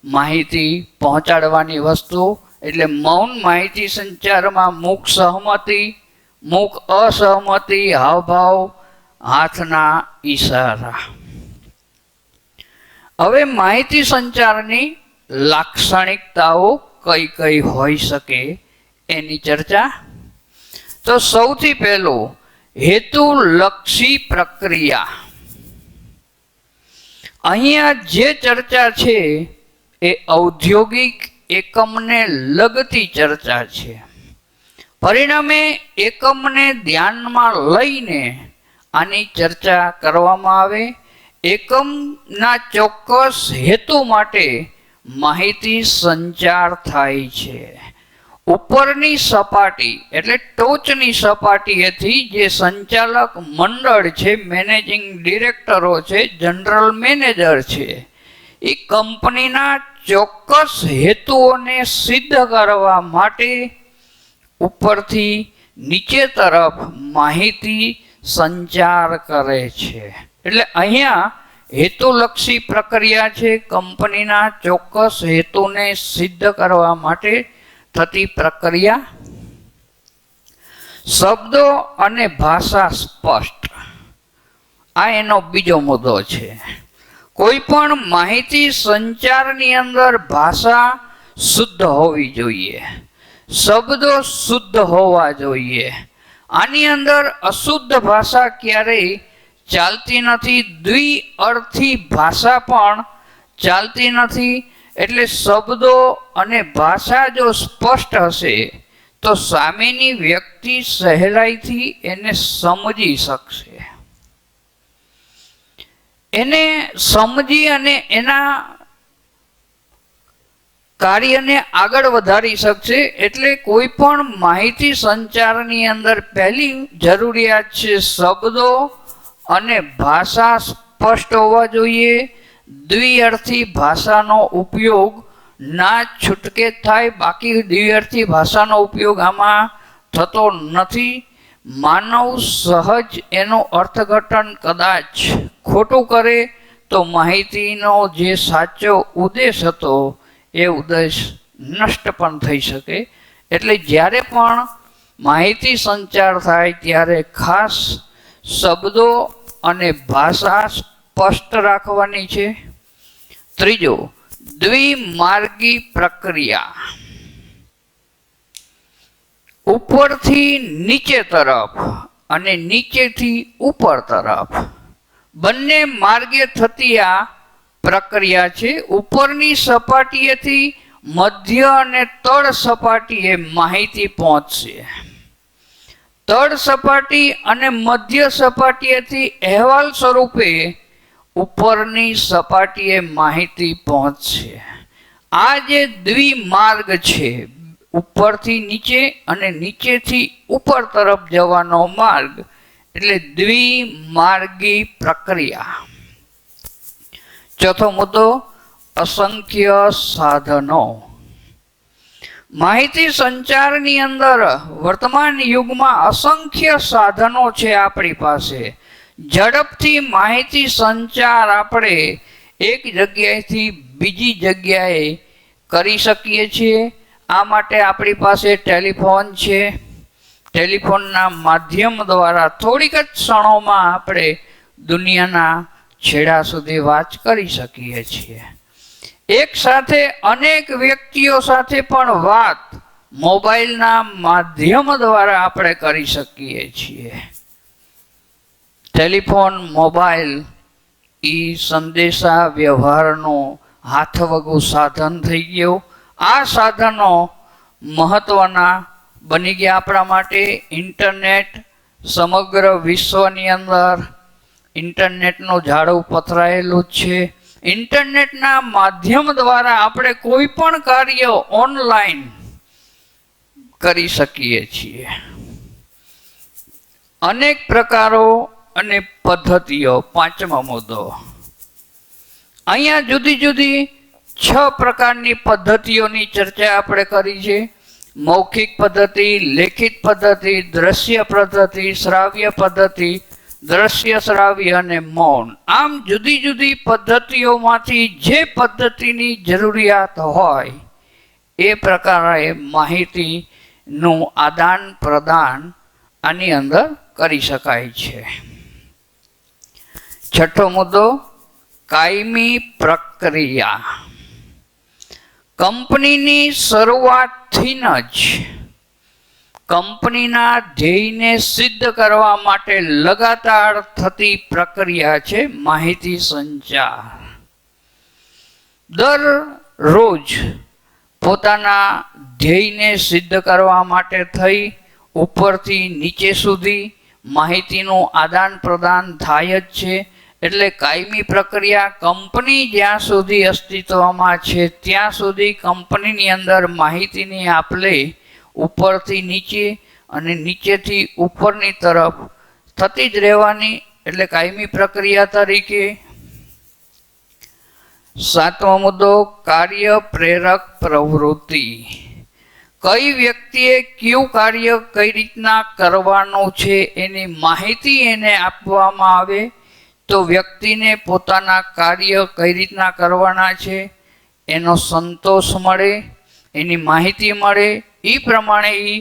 માહિતી પહોંચાડવાની વસ્તુ એટલે મૌન માહિતી સંચારમાં મુખ સહમતિ, મુખ અસહમતિ, હાવભાવ, હાથના ઈશારા. હવે માહિતી સંચારની લાક્ષણિકતાઓ કઈ કઈ હોઈ શકે એની ચર્ચા. તો સૌથી પહેલું હેતુલક્ષી પ્રક્રિયા. અહીંયા જે ચર્ચા છે એ ઔદ્યોગિક એકમને લગતી ચર્ચા છે. પરિણામે એકમને ધ્યાનમાં લઈને આની ચર્ચા કરવામાં આવે. એકમના ચોક્કસ હેતુ માટે માહિતી સંચાર થાય છે. ઉપરની સપાટી એટલે ટોચની સપાટીએથી જે સંચાલક મંડળ છે, મેનેજિંગ ડિરેક્ટરો છે, જનરલ મેનેજર છે, એ કંપનીના ચોક્કસ હેતુઓને સિદ્ધ કરવા માટે ઉપરથી નીચે તરફ માહિતી સંચાર કરે છે. એટલે અહીંયા હેતુલક્ષી પ્રક્રિયા છે. કંપનીના ચોક્કસ હેતુને સિદ્ધ કરવા માટે થતી પ્રક્રિયા. શબ્દો અને ભાષા સ્પષ્ટ, આ એનો બીજો મુદ્દો છે. કોઈ પણ માહિતી સંચારની અંદર ભાષા શુદ્ધ હોવી જોઈએ, શબ્દો શુદ્ધ હોવા જોઈએ. આની અંદર અશુદ્ધ ભાષા ક્યારેય ચાલતી નથી. દ્વિઅર્થી ભાષા પણ ચાલતી નથી. એટલે શબ્દો અને ભાષા જો સ્પષ્ટ હશે તો સામેની વ્યક્તિ સહેલાઈથી એને સમજી શકશે, એને સમજી અને એના કાર્યને આગળ વધારી શકશે. એટલે કોઈ પણ માહિતી સંચારની અંદર પહેલી જરૂરિયાત છે શબ્દો અને ભાષા સ્પષ્ટ હોવા જોઈએ. દ્વિઅર્થી ભાષાનો ઉપયોગ ના છૂટકે થાય, બાકી દ્વિઅર્થી ભાષાનો ઉપયોગ આમાં થતો નથી. માનવ સહજ એનું અર્થઘટન કદાચ ખોટું કરે તો માહિતીનો જે સાચો ઉદ્દેશ હતો એ ઉદ્દેશ નષ્ટ પણ થઈ શકે. એટલે જ્યારે પણ માહિતી સંચાર થાય ત્યારે ખાસ શબ્દો અને ભાષા સ્પષ્ટ રાખવાની છે. ત્રીજો, દ્વિમાર્ગી પ્રક્રિયા. ઉપરથી નીચે તરફ અને નીચેથી ઉપર તરફ બંને માર્ગે થતી આ પ્રક્રિયા છે. ઉપરની સપાટીએથી મધ્ય અને તળ સપાટીએ માહિતી પહોંચશે. તળ સપાટી અને મધ્ય સપાટીએથી અહેવાલ સ્વરૂપે ઉપરની સપાટીએ માહિતી પહોંચશે. આ જે દ્વિમાર્ગ છે, ઉપરથી નીચે અને નીચેથી ઉપર તરફ જવાનો માર્ગ, એટલે દ્વિમાર્ગી પ્રક્રિયા. ચોથો મુદ્દો, અસંખ્ય સાધનો. માહિતી સંચારની અંદર વર્તમાન યુગમાં અસંખ્ય સાધનો છે આપણી પાસે. ઝડપથી માહિતી સંચાર આપણે એક જગ્યાએથી બીજી જગ્યાએ કરી શકીએ છીએ. આ માટે આપણી પાસે ટેલિફોન છે. ટેલિફોનના માધ્યમ દ્વારા થોડીક જ ક્ષણોમાં આપણે દુનિયાના છેડા સુધી વાત કરી શકીએ છીએ. એક સાથે અનેક વ્યક્તિઓ સાથે પણ વાત મોબાઈલના માધ્યમ દ્વારા આપણે કરી શકીએ છીએ. ટેલિફોન, મોબાઈલ એ સંદેશા વ્યવહારનું હાથવગું સાધન થઈ ગયું. આ સાધનો મહત્વના બની ગયા આપણા માટે. ઇન્ટરનેટ સમગ્ર વિશ્વની અંદર ઇન્ટરનેટનું ઝાડું પથરાયેલું છે. ઇન્ટરનેટના માધ્યમ દ્વારા આપણે કોઈ પણ કાર્ય ઓનલાઈન કરી શકીએ છીએ. અનેક પ્રકારો અને પદ્ધતિઓ. પાંચમો મુદ્દો, અહીંયા જુદી જુદી 6 પ્રકારની પદ્ધતિઓની ચર્ચા આપણે કરી છે. મૌખિક પદ્ધતિ, લેખિત પદ્ધતિ, દ્રશ્ય પદ્ધતિ, શ્રાવ્ય પદ્ધતિ, દ્રશ્ય, શ્રાવ્ય અને મૌન. આમ જુદી જુદી પદ્ધતિઓમાંથી જે પદ્ધતિની જરૂરિયાત હોય એ પ્રકારે માહિતીનું આદાન પ્રદાન આની અંદર કરી શકાય છે. છઠ્ઠો મુદ્દો, કાયમી પ્રક્રિયા. કંપનીની શરૂઆતથી જ કંપનીના ધ્યેયને સિદ્ધ કરવા માટે લગાતાર થતી પ્રક્રિયા છે માહિતી સંચાર. દરરોજ પોતાના ધ્યેયને સિદ્ધ કરવા માટે થઈ ઉપરથી નીચે સુધી માહિતીનું આદાન પ્રદાન થાય જ છે. એટલે કાયમી પ્રક્રિયા, કંપની જ્યાં સુધી અસ્તિત્વમાં છે ત્યાં સુધી કંપનીની અંદર માહિતીની આપ-લે ઉપરથી નીચે અને નીચેથી ઉપરની તરફ થતી જ રહેવાની, એટલે કાયમી પ્રક્રિયા તરીકે. સાતમો મુદ્દો, કાર્ય પ્રેરક પ્રવૃત્તિ. કઈ વ્યક્તિએ કયું કાર્ય કઈ રીતના કરવાનું છે એની માહિતી એને આપવામાં આવે તો વ્યક્તિને પોતાના કાર્ય કઈ રીતના કરવાના છે એનો સંતોષ મળે, એની માહિતી મળે. એ પ્રમાણે એ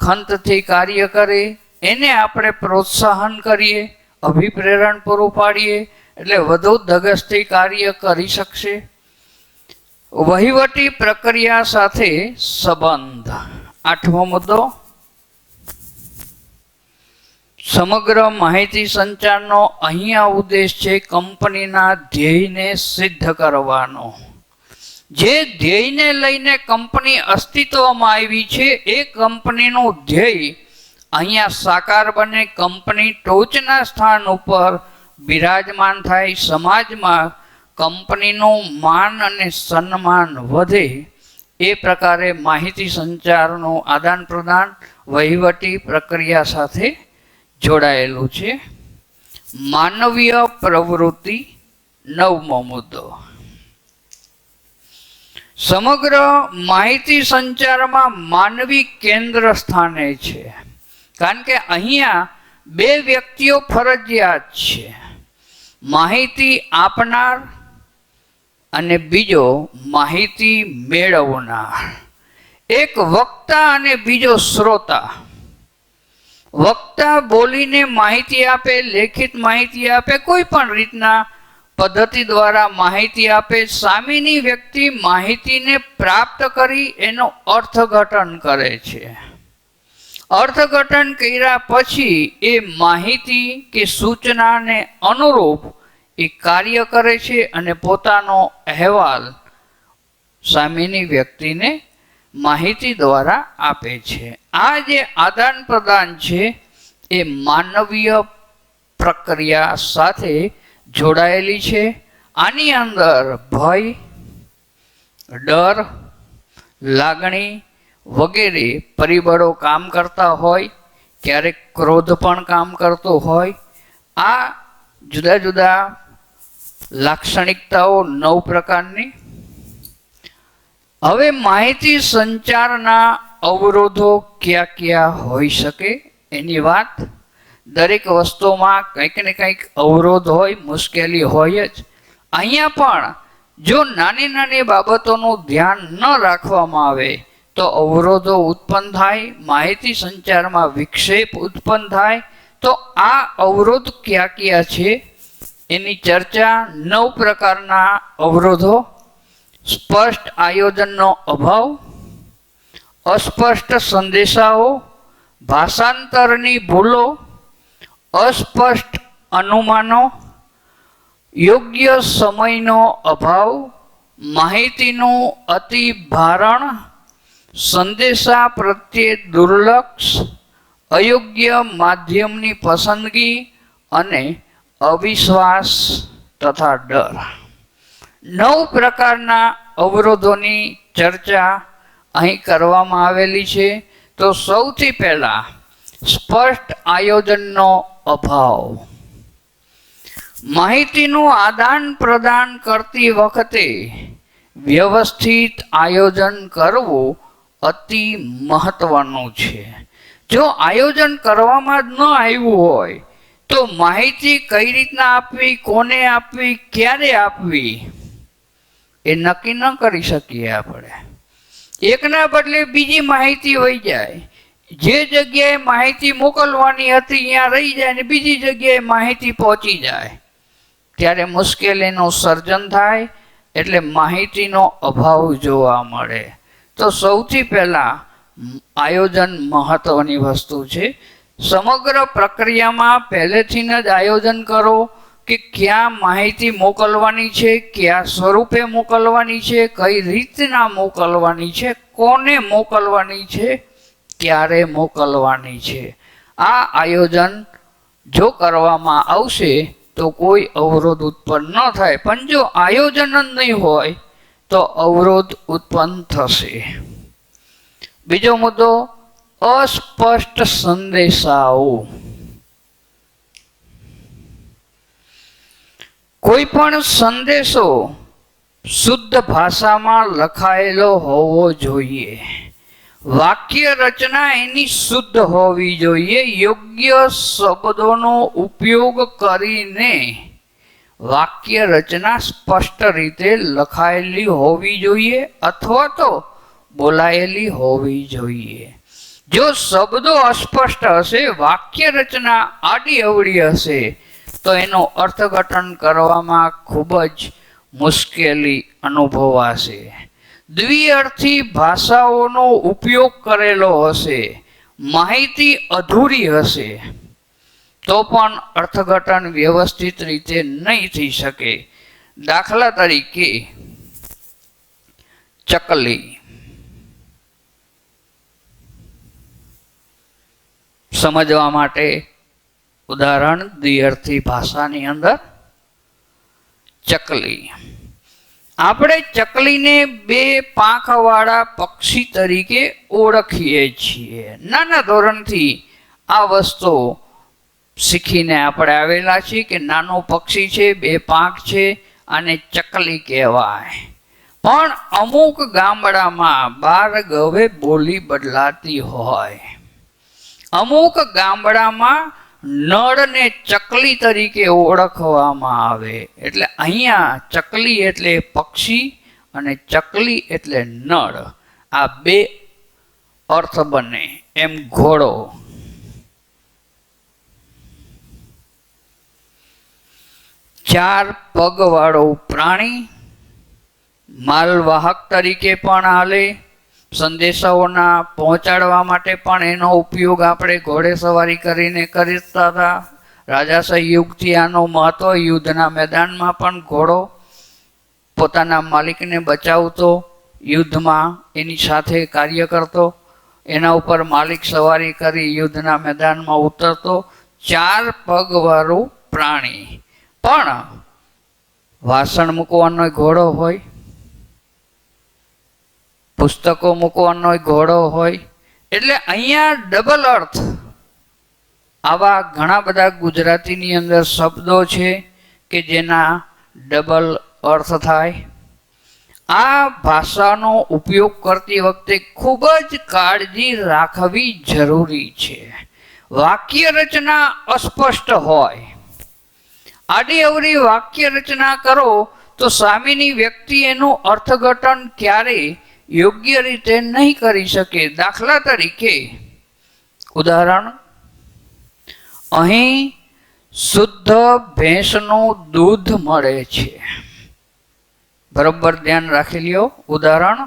ખંતથી કાર્ય કરે, એને આપણે પ્રોત્સાહન કરીએ, અભિપ્રેરણ પૂરું પાડીએ, એટલે વધુ ધગશથી કાર્ય કરી શકશે. વહીવટી પ્રક્રિયા સાથે સંબંધ. આઠમો મુદ્દો, સમગ્ર માહિતી સંચારનો અહીંયા ઉદ્દેશ છે કંપનીના ધ્યેયને સિદ્ધ કરવાનો. જે ધ્યેયને લઈને કંપની અસ્તિત્વમાં આવી છે એ કંપનીનું ધ્યેય અહીંયા સાકાર બને, કંપની ટોચના સ્થાન ઉપર બિરાજમાન થાય, સમાજમાં કંપનીનું માન અને સન્માન વધે. એ પ્રકારે માહિતી સંચારનું આદાન પ્રદાન વહીવટી પ્રક્રિયા સાથે જોડાયેલું છે. માનવીય પ્રવૃત્તિ. નવમો મુદ્દો, સમગ્ર માહિતી સંચારમાં માનવી કેન્દ્ર સ્થાને છે. કારણ કે અહીંયા બે વ્યક્તિઓ ફરજિયાત છે, માહિતી આપનાર અને બીજો માહિતી મેળવનાર. એક વક્તા અને બીજો શ્રોતા. વક્તા બોલીને માહિતી આપે, લેખિત માહિતી આપે, કોઈ પણ રીતના પદ્ધતિ દ્વારા માહિતી આપે. સામેની વ્યક્તિ માહિતીને પ્રાપ્ત કરી એનું અર્થઘટન કરે છે. અર્થઘટન કર્યા પછી એ માહિતી કે સૂચનાને અનુરૂપ એ કાર્ય કરે છે અને પોતાનો અહેવાલ સામેની વ્યક્તિને માહિતી દ્વારા આપે છે. આ જે આદાન પ્રદાન છે એ માનવીય પ્રક્રિયા સાથે જોડાયેલી છે. આની અંદર ભય, ડર, લાગણી વગેરે પરિબળો કામ કરતા હોય, ક્યારેક ક્રોધ પણ કામ કરતો હોય. આ જુદા જુદા લાક્ષણિકતાઓ 9 પ્રકારની. હવે માહિતી સંચારના અવરોધો ક્યાં ક્યાં હોઈ શકે એની વાત. દરેક વસ્તુમાં કંઈક ને કંઈક અવરોધ હોય, મુશ્કેલી હોય જ. અહીંયા પણ જો નાની નાની બાબતોનું ધ્યાન ન રાખવામાં આવે તો અવરોધો ઉત્પન્ન થાય, માહિતી સંચારમાં વિક્ષેપ ઉત્પન્ન થાય. તો આ અવરોધ ક્યાં ક્યાં છે એની ચર્ચા. 9 પ્રકારના અવરોધો. સ્પષ્ટ આયોજનનો અભાવ, અસ્પષ્ટ સંદેશાઓ, ભાષાંતરની ભૂલો, અસ્પષ્ટ અનુમાનો, યોગ્ય સમયનો અભાવ, માહિતીનું અતિ ભારણ, સંદેશા પ્રત્યે દુર્લક્ષ, અયોગ્ય માધ્યમની પસંદગી અને અવિશ્વાસ તથા ડર. 9 પ્રકારના અવરોધોની ચર્ચા અહીં કરવામાં આવેલી છે. તો સૌથી પહેલા સ્પષ્ટ આયોજનનો અભાવ. માહિતીનું આદાન પ્રદાન કરતી વખતે વ્યવસ્થિત આયોજન કરવું અતિ મહત્વનું છે. જો આયોજન કરવામાં જ ન આવ્યું હોય તો માહિતી કઈ રીતના આપવી, કોને આપવી, ક્યારે આપવી એ નક્કી ન કરી શકીએ આપણે. એકના બદલે બીજી માહિતી હોઈ જાય. જે જગ્યાએ માહિતી મોકલવાની હતી ત્યાં રહી જાય ને બીજી જગ્યાએ માહિતી પહોંચી જાય, ત્યારે મુશ્કેલીનું સર્જન થાય. એટલે માહિતીનો અભાવ જોવા મળે. તો સૌથી પહેલાં આયોજન મહત્વની વસ્તુ છે. સમગ્ર પ્રક્રિયામાં પહેલેથી જ આયોજન કરો કે ક્યાં માહિતી મોકલવાની છે, કયા સ્વરૂપે મોકલવાની છે, કઈ રીતના મોકલવાની છે, કોને મોકલવાની છે, ક્યારે મોકલવાની છે. આ આયોજન જો કરવામાં આવશે તો કોઈ અવરોધ ઉત્પન્ન ન થાય. પણ જો આયોજન જ નહીં હોય તો અવરોધ ઉત્પન્ન થશે. બીજો મુદ્દો, અસ્પષ્ટ સંદેશાઓ. કોઈ પણ સંદેશો શુદ્ધ ભાષામાં લખાયેલો હોવો જોઈએ. વાક્ય રચના એની શુદ્ધ હોવી જોઈએ. યોગ્ય શબ્દોનો ઉપયોગ કરીને વાક્ય રચના સ્પષ્ટ રીતે લખાયેલી હોવી જોઈએ અથવા તો બોલાયેલી હોવી જોઈએ. જો શબ્દો અસ્પષ્ટ હશે, વાક્ય રચના આડી અવળી હશે, તો એનું અર્થઘટન કરવામાં ખૂબ જ મુશ્કેલી અનુભવાશે. દ્વિઅર્થી ભાષાઓનો ઉપયોગ કરેલો હશે, માહિતી અધૂરી હશે, તો પણ અર્થઘટન વ્યવસ્થિત રીતે નહીં થઈ શકે. દાખલા તરીકે ચકલી. સમજવા માટે ઉદાહરણ, દ્વિઅર્થી ભાષાની અંદર ચકલી. આપણે ચકલીને બે પાંખવાળા પક્ષી તરીકે ઓળખીએ છીએ. નાના ધોરણથી આ વસ્તુ શીખીને આપણે આવેલા છીએ કે નાનું પક્ષી છે, બે પાંખ છે, અને ચકલી કહેવાય. પણ અમુક ગામડામાં બારગવે બોલી બદલાતી હોય. અમુક ગામડામાં નળને ચકલી તરીકે ઓળખવામાં આવે. એટલે અહીંયા ચકલી એટલે પક્ષી અને ચકલી એટલે નળ. આ બે અર્થ બને. એમ ઘોડો. ચાર પગવાળું પ્રાણી, માલવાહક તરીકે પણ હાલે. સંદેશાઓના પહોંચાડવા માટે પણ એનો ઉપયોગ આપણે ઘોડે સવારી કરીને કરતા હતા. રાજાશાહી યુગથી આનું મહત્વ. યુદ્ધના મેદાનમાં પણ ઘોડો પોતાના માલિકને બચાવતો, યુદ્ધમાં એની સાથે કાર્ય કરતો, એના ઉપર માલિક સવારી કરી યુદ્ધના મેદાનમાં ઉતરતો. ચાર પગવાળું પ્રાણી. પણ વાસણ મૂકવાનો ઘોડો હોય, પુસ્તકો મૂકવાનો ઘોડો હોય. એટલે અહીંયા ડબલ અર્થ. આવા ઘણા બધા ગુજરાતીની અંદર શબ્દો છે કે જેના ડબલ અર્થ થાય. આ ભાષાનો ઉપયોગ કરતી વખતે ખૂબ જ કાળજી રાખવી જરૂરી છે. વાક્ય રચના અસ્પષ્ટ હોય, આડી અવળી વાક્ય રચના કરો તો સામેની વ્યક્તિ એનું અર્થઘટન ક્યારેય યોગ્ય રીતે નહીં કરી શકે. દાખલા તરીકે ઉદાહરણ, અહીં શુદ્ધ ભેંસનું દૂધ મળે છે. બરોબર ધ્યાન રાખી લ્યો. ઉદાહરણ,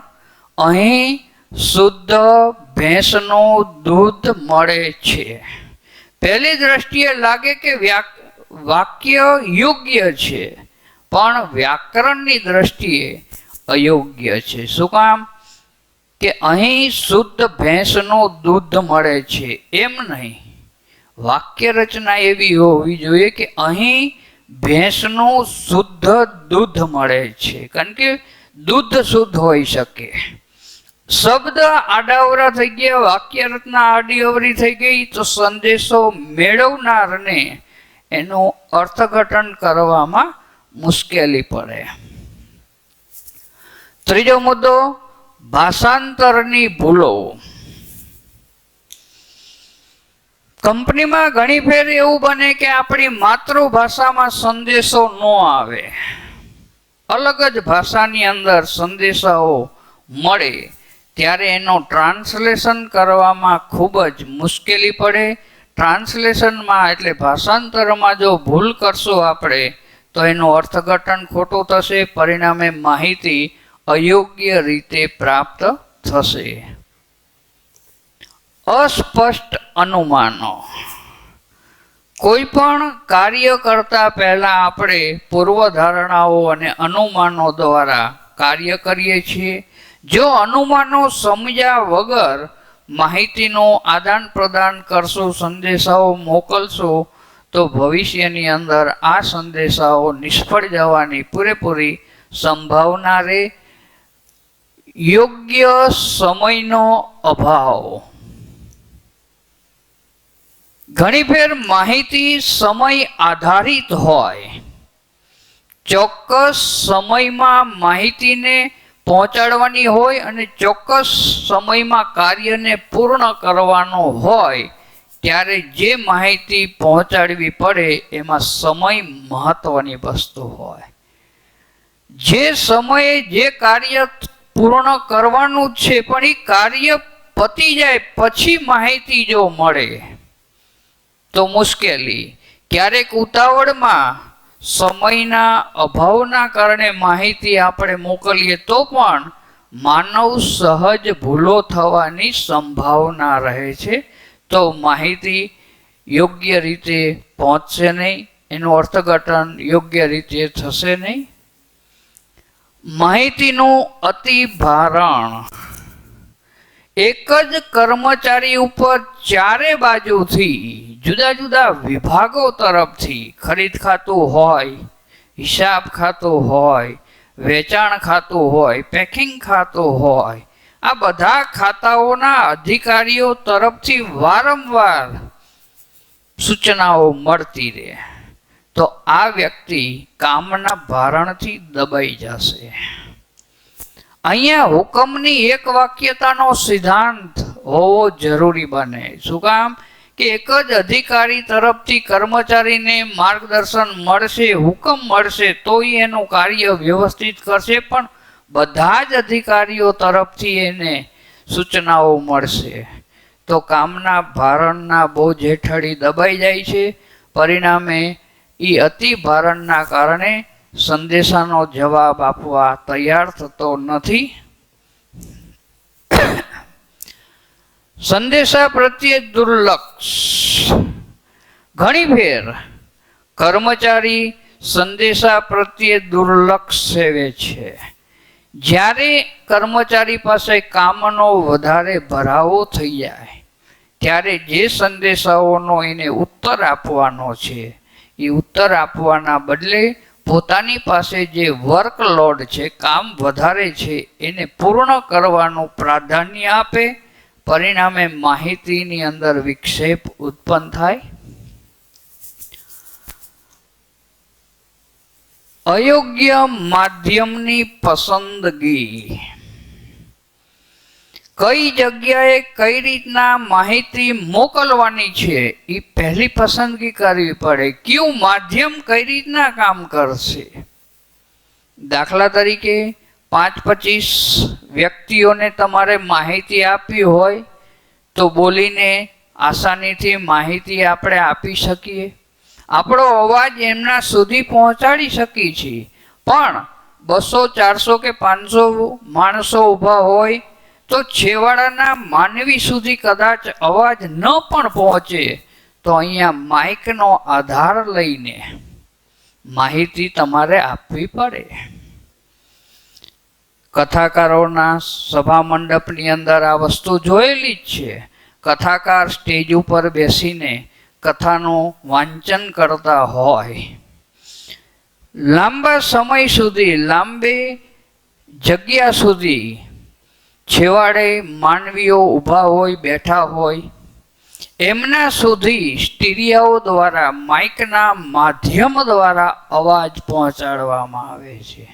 અહીં શુદ્ધ ભેંસનું દૂધ મળે છે. પહેલી દ્રષ્ટિએ લાગે કે વાક્ય યોગ્ય છે, પણ વ્યાકરણની દ્રષ્ટિએ અયોગ્ય છે. શું કામ? કે અહીં શુદ્ધ ભેંસનું દૂધ મળે છે એમ નહીં. વાક્ય રચના એવી હોવી જોઈએ કે અહીં ભેંસનું શુદ્ધ દૂધ મળે છે. કારણ કે દૂધ શુદ્ધ હોઈ શકે. શબ્દ આડાઅવળા થઈ ગયા, વાક્ય રચના આડી અવળી થઈ ગઈ તો સંદેશો મેળવનારને એનું અર્થઘટન કરવામાં મુશ્કેલી પડે. ત્રીજો મુદ્દો, ભાષાંતરની ભૂલો. કંપનીમાં ઘણી ફેર એવું બને કે આપણી માતૃભાષામાં સંદેશો ન આવે, અલગ જ ભાષાની અંદર સંદેશાઓ મળે, ત્યારે એનો ટ્રાન્સલેશન કરવામાં ખૂબ જ મુશ્કેલી પડે. ટ્રાન્સલેશનમાં એટલે ભાષાંતરમાં જો ભૂલ કરશું આપણે તો એનું અર્થઘટન ખોટું થશે, પરિણામે માહિતી અયોગ્ય રીતે પ્રાપ્ત થશે. અસ્પષ્ટ અનુમાનો. કોઈ પણ કાર્ય કરતા પહેલા આપણે પૂર્વધારણાઓ અને અનુમાનો દ્વારા કાર્ય કરીએ છીએ. જો અનુમાનો સમજ્યા વગર માહિતીનું આદાન પ્રદાન કરશું, સંદેશાઓ મોકલશું, તો ભવિષ્યની અંદર આ સંદેશાઓ નિષ્ફળ જવાની પૂરેપૂરી સંભાવના રહે. યોગ્ય સમયનો અભાવ. ઘણી ફેર માહિતી સમય આધારિત હોય, ચોક્કસ સમયમાં માહિતીને પહોંચાડવાની હોય અને ચોક્કસ સમયમાં કાર્યને પૂર્ણ કરવાનો હોય, ત્યારે જે માહિતી પહોંચાડવી પડે એમાં સમય મહત્વની વસ્તુ હોય. જે સમયે જે કાર્ય પૂર્ણ કરવાનું છે, પણ એ કાર્ય પતી જાય પછી માહિતી જો મળે તો મુશ્કેલી. ક્યારેક ઉતાવળમાં સમયના અભાવના કારણે માહિતી આપણે મોકલીએ તો પણ માનવ સહજ ભૂલો થવાની સંભાવના રહે છે, તો માહિતી યોગ્ય રીતે પહોંચશે નહીં, એનું અર્થઘટન યોગ્ય રીતે થશે નહીં. માહિતીનું અતિભારણ. એક જ કર્મચારી ઉપર ચારે બાજુથી જુદા જુદા વિભાગો તરફથી ખરીદ ખાતું હોય, હિસાબ ખાતું હોય, વેચાણ ખાતું હોય, પેકિંગ ખાતું હોય, આ બધા ખાતાઓના અધિકારીઓ તરફથી વારંવાર સૂચનાઓ મળતી રહે તો આ વ્યક્તિ કામના ભારણથી દબાઈ જશે. અહીંયા હુકમની એક વાક્યતાનો સિદ્ધાંત હોવો જરૂરી બને. શું કામ કે એક જ અધિકારી તરફથી કર્મચારીને માર્ગદર્શન મળશે, હુકમ મળશે તો એનું કાર્ય વ્યવસ્થિત કરશે, પણ બધા જ અધિકારીઓ તરફથી એને સૂચનાઓ મળશે તો કામના ભારણના બોજ હેઠળ દબાઈ જાય છે. પરિણામે એ અતિ ભારણના કારણે સંદેશાનો જવાબ આપવા તૈયાર થતો નથી. સંદેશા પ્રત્યે દુર્લક્ષ. ઘણી ફેર કર્મચારી સંદેશા પ્રત્યે દુર્લક્ષ સેવે છે. જ્યારે કર્મચારી પાસે કામનો વધારે ભરાવો થઈ જાય ત્યારે જે સંદેશાઓનો એને ઉત્તર આપવાનો છે એ ઉત્તર આપવાના બદલે પોતાની પાસે જે વર્કલોડ છે, કામ વધારે છે, એને પૂર્ણ કરવાનું પ્રાધાન્ય આપે. પરિણામે માહિતીની અંદર વિક્ષેપ ઉત્પન્ન થાય. અયોગ્ય માધ્યમની પસંદગી. કઈ જગ્યાએ કઈ રીતના માહિતી મોકલવાની છે એ પહેલી પસંદગી કરવી પડે. કયું માધ્યમ કઈ રીતના કામ કરશે. દાખલા તરીકે 5-25 વ્યક્તિઓને તમારે માહિતી આપવી હોય તો બોલીને આસાનીથી માહિતી આપણે આપી શકીએ, આપણો અવાજ એમના સુધી પહોંચાડી શકીએ છીએ. પણ 200, 400 કે 500 માણસો ઊભા હોય તો છેવાડાના માનવી સુધી કદાચ અવાજ ન પણ પહોંચે તો અહીંયા માઇકનો આધાર લઈને માહિતી તમારે આપવી પડે. કથાકારોના સભા મંડપની અંદર આ વસ્તુ જોયેલી જ છે. કથાકાર સ્ટેજ ઉપર બેસીને કથાનું વાંચન કરતા હોય, લાંબા સમય સુધી, લાંબી જગ્યા સુધી છેવાડે માનવીઓ ઊભા હોય, બેઠા હોય, એમના સુધી સ્ટીરિયાઓ દ્વારા, માઇકના માધ્યમ દ્વારા અવાજ પહોંચાડવામાં આવે છે.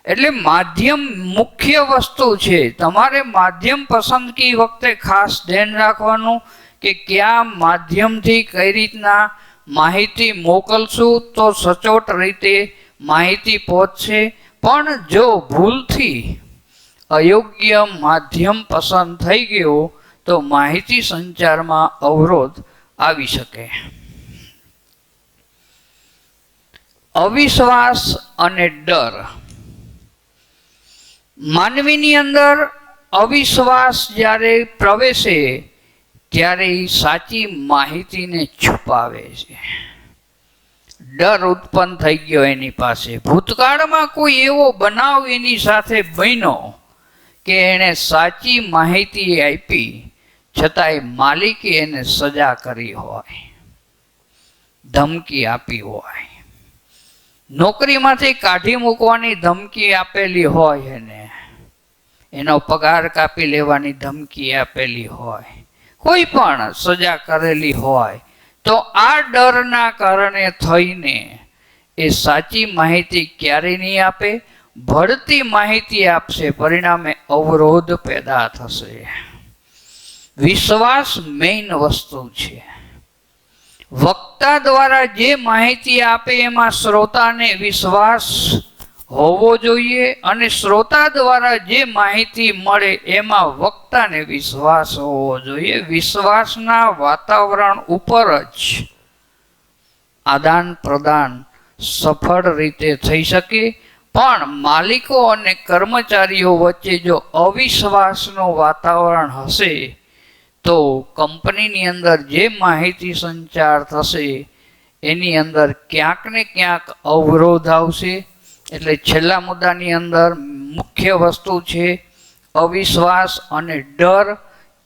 એટલે માધ્યમ મુખ્ય વસ્તુ છે. તમારે માધ્યમ પસંદગી વખતે ખાસ ધ્યાન રાખવાનું કે કયા માધ્યમથી કઈ રીતના માહિતી મોકલશું તો સચોટ રીતે માહિતી પહોંચશે. પણ જો ભૂલથી અયોગ્ય માધ્યમ પસંદ થઈ ગયો તો માહિતી સંચારમાં અવરોધ આવી શકે. અવિશ્વાસ અને ડર. માનવીની અંદર અવિશ્વાસ જ્યારે પ્રવેશે ત્યારે એ સાચી માહિતીને છુપાવે છે. ડર ઉત્પન્ન થઈ ગયો એની પાસે. ભૂતકાળમાં કોઈ એવો બનાવ એની સાથે બન્યો કે એણે સાચી માહિતી આપી છતાંય માલિકે એને સજા કરી હોય, ધમકી આપી હોય, નોકરીમાંથી કાઢી મૂકવાની ધમકી આપેલી હોય, એનો પગાર કાપી લેવાની ધમકી આપેલી હોય, કોઈ પણ સજા કરેલી હોય, તો આ ડરના કારણે થઈને એ સાચી માહિતી ક્યારે નહીં આપે, ભળતી માહિતી આપશે. પરિણામે અવરોધ પેદા થશે. વિશ્વાસ મેઇન વસ્તુ છે. વક્તા દ્વારા જે માહિતી આપે એમાં શ્રોતાને વિશ્વાસ હોવો જોઈએ અને શ્રોતા દ્વારા જે માહિતી મળે એમાં વક્તાને વિશ્વાસ હોવો જોઈએ. વિશ્વાસના વાતાવરણ ઉપર જ આદાન પ્રદાન સફળ રીતે થઈ શકે. પણ માલિકો અને કર્મચારીઓ વચ્ચે જો અવિશ્વાસનું વાતાવરણ હશે તો કંપનીની અંદર જે માહિતી સંચાર થશે એની અંદર ક્યાંક ને ક્યાંક અવરોધ આવશે. એટલે છેલ્લા મુદ્દાની અંદર મુખ્ય વસ્તુ છે અવિશ્વાસ અને ડર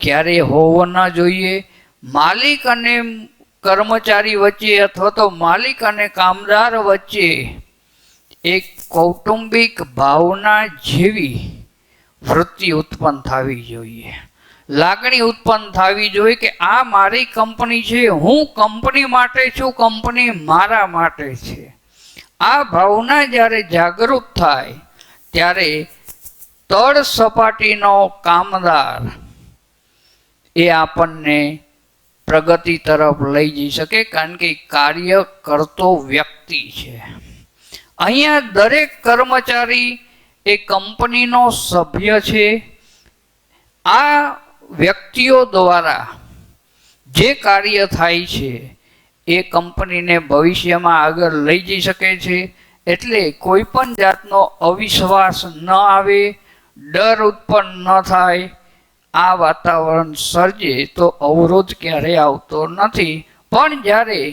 ક્યારે હોવો ન જોઈએ. માલિક અને કર્મચારી વચ્ચે અથવા તો માલિક અને કામદાર વચ્ચે એક કૌટુંબિક ભાવના જેવી વૃત્તિ ઉત્પન્ન થવી જોઈએ, લાગણી ઉત્પન્ન થવી જોઈએ કે આ મારી કંપની છે, હું કંપની માટે છું, કંપની મારા માટે છે. આ ભાવના જ્યારે જાગૃત થાય ત્યારે તળ સપાટીનો કામદાર એ આપણને પ્રગતિ તરફ લઈ જઈ શકે, કારણ કે કાર્ય કરતો વ્યક્તિ છે. અહીંયા દરેક કર્મચારી એ કંપનીનો સભ્ય છે. આ વ્યક્તિઓ દ્વારા જે કાર્ય થાય છે એ કંપનીને ભવિષ્યમાં આગળ લઈ જઈ શકે છે. એટલે કોઈ પણ જાતનો અવિશ્વાસ ન આવે, ડર ઉત્પન્ન ન થાય. આ વાતાવરણ સર્જે તો અવરોધ ક્યારેય આવતો નથી. પણ જ્યારે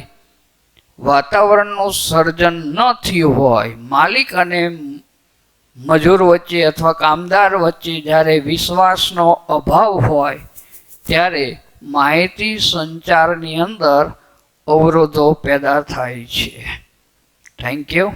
વાતાવરણનું સર્જન ન થયું હોય, માલિક અને મજૂર વચ્ચે અથવા કામદાર વચ્ચે જ્યારે વિશ્વાસનો અભાવ હોય ત્યારે માહિતી સંચારની અંદર અવરોધો પેદા થાય છે. Thank you.